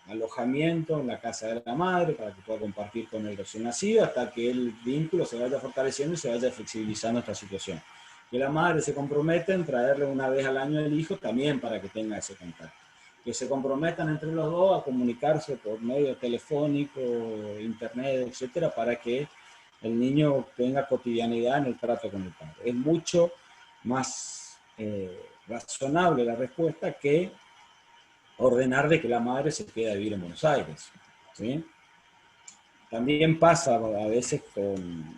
alojamiento en la casa de la madre para que pueda compartir con el recién nacido hasta que el vínculo se vaya fortaleciendo y se vaya flexibilizando esta situación. Que la madre se comprometa en traerle una vez al año el hijo también para que tenga ese contacto. Que se comprometan entre los dos a comunicarse por medio telefónico, internet, etcétera, para que el niño tenga cotidianidad en el trato con el padre. Es mucho más razonable la respuesta que ordenar de que la madre se quede a vivir en Buenos Aires. ¿Sí? También pasa a veces en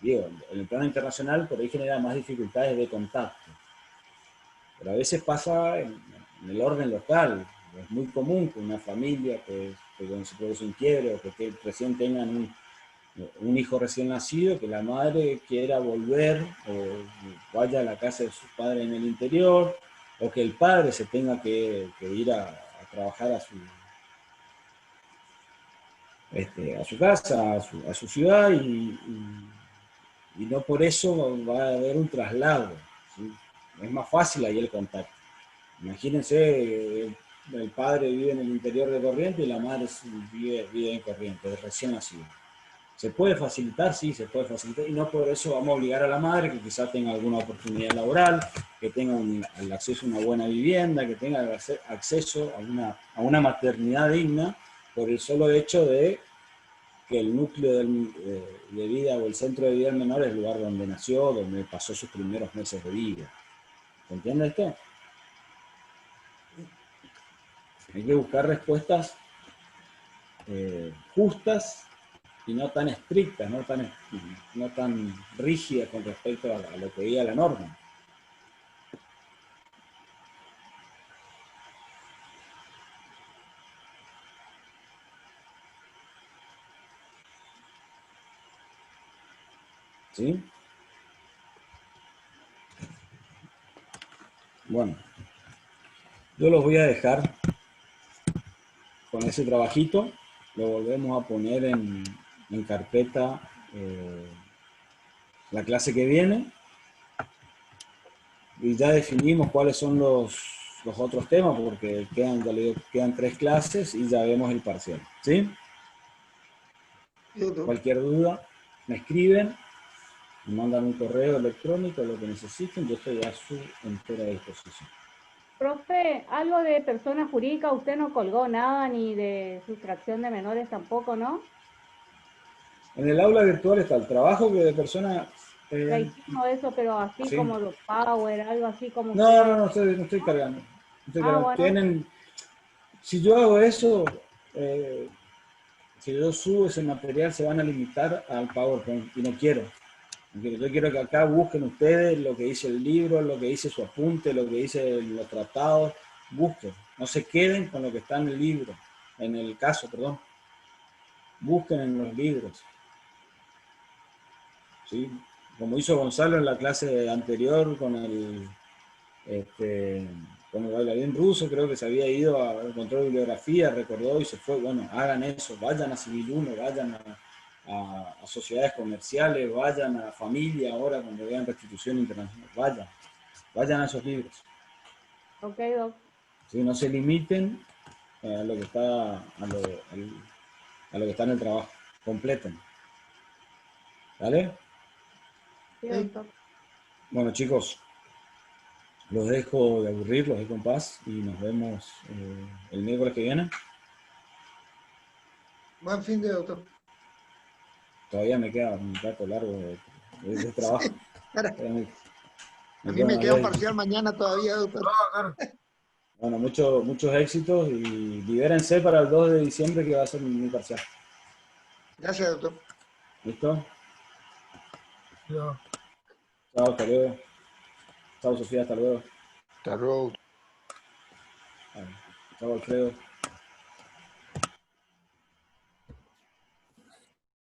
el plano internacional, por ahí genera más dificultades de contacto. Pero a veces pasa en el orden local. Es muy común que una familia que se produce un quiebre o que recién tengan un hijo recién nacido, que la madre quiera volver o vaya a la casa de sus padres en el interior, o que el padre se tenga que ir a trabajar a su casa, a su ciudad, y no por eso va a haber un traslado. ¿Sí? Es más fácil ahí el contacto. Imagínense, el padre vive en el interior de Corrientes y la madre vive en Corrientes, recién nacido. ¿Se puede facilitar? Sí, se puede facilitar, y no por eso vamos a obligar a la madre que quizás tenga alguna oportunidad laboral, que tenga el acceso a una buena vivienda, que tenga acceso a una maternidad digna, por el solo hecho de que el núcleo de vida o el centro de vida del menor es el lugar donde nació, donde pasó sus primeros meses de vida. ¿Se entiende esto? Hay que buscar respuestas justas y no tan estrictas, no tan rígidas con respecto a lo que diga la norma. ¿Sí? Bueno, yo los voy a dejar con ese trabajito, lo volvemos a poner en carpeta la clase que viene, y ya definimos cuáles son los otros temas, porque quedan 3 clases y ya vemos el parcial. ¿Sí? Cualquier duda, me escriben, me mandan un correo electrónico, lo que necesiten, yo estoy a su entera disposición. Profe, algo de persona jurídica, usted no colgó nada, ni de sustracción de menores tampoco, ¿no? En el aula virtual está el trabajo que de persona... Ya hicimos eso, pero así sí. como los Power, algo así como... No estoy cargando. Bueno. Si yo hago eso, si yo subo ese material, se van a limitar al PowerPoint, y no quiero. Yo quiero que acá busquen ustedes lo que dice el libro, lo que dice su apunte, lo que dice los tratados. Busquen, no se queden con lo que está en el libro, en el caso, perdón. Busquen en los libros. ¿Sí? Como hizo Gonzalo en la clase anterior con el bailarín ruso, creo que se había ido a encontrar bibliografía, recordó y se fue. Bueno, hagan eso, vayan a Civil 1, vayan a sociedades comerciales, vayan a familia ahora cuando vean restitución internacional, vayan a esos libros. Ok, Doc. ¿Sí? No se limiten a lo que está a lo que está en el trabajo, completen. ¿Vale? Sí, doctor. Bueno, chicos, los dejo de aburrir, los dejo en paz y nos vemos el miércoles que viene. Buen fin de, doctor. Todavía me queda un rato largo de trabajo. A mí me queda un parcial mañana todavía, doctor. Bueno, muchos éxitos y libérense para el 2 de diciembre que va a ser mi parcial. Gracias, doctor. ¿Listo? No. Chao, hasta luego. Chao, Sofía, hasta luego. Hasta luego. Chao, Alfredo.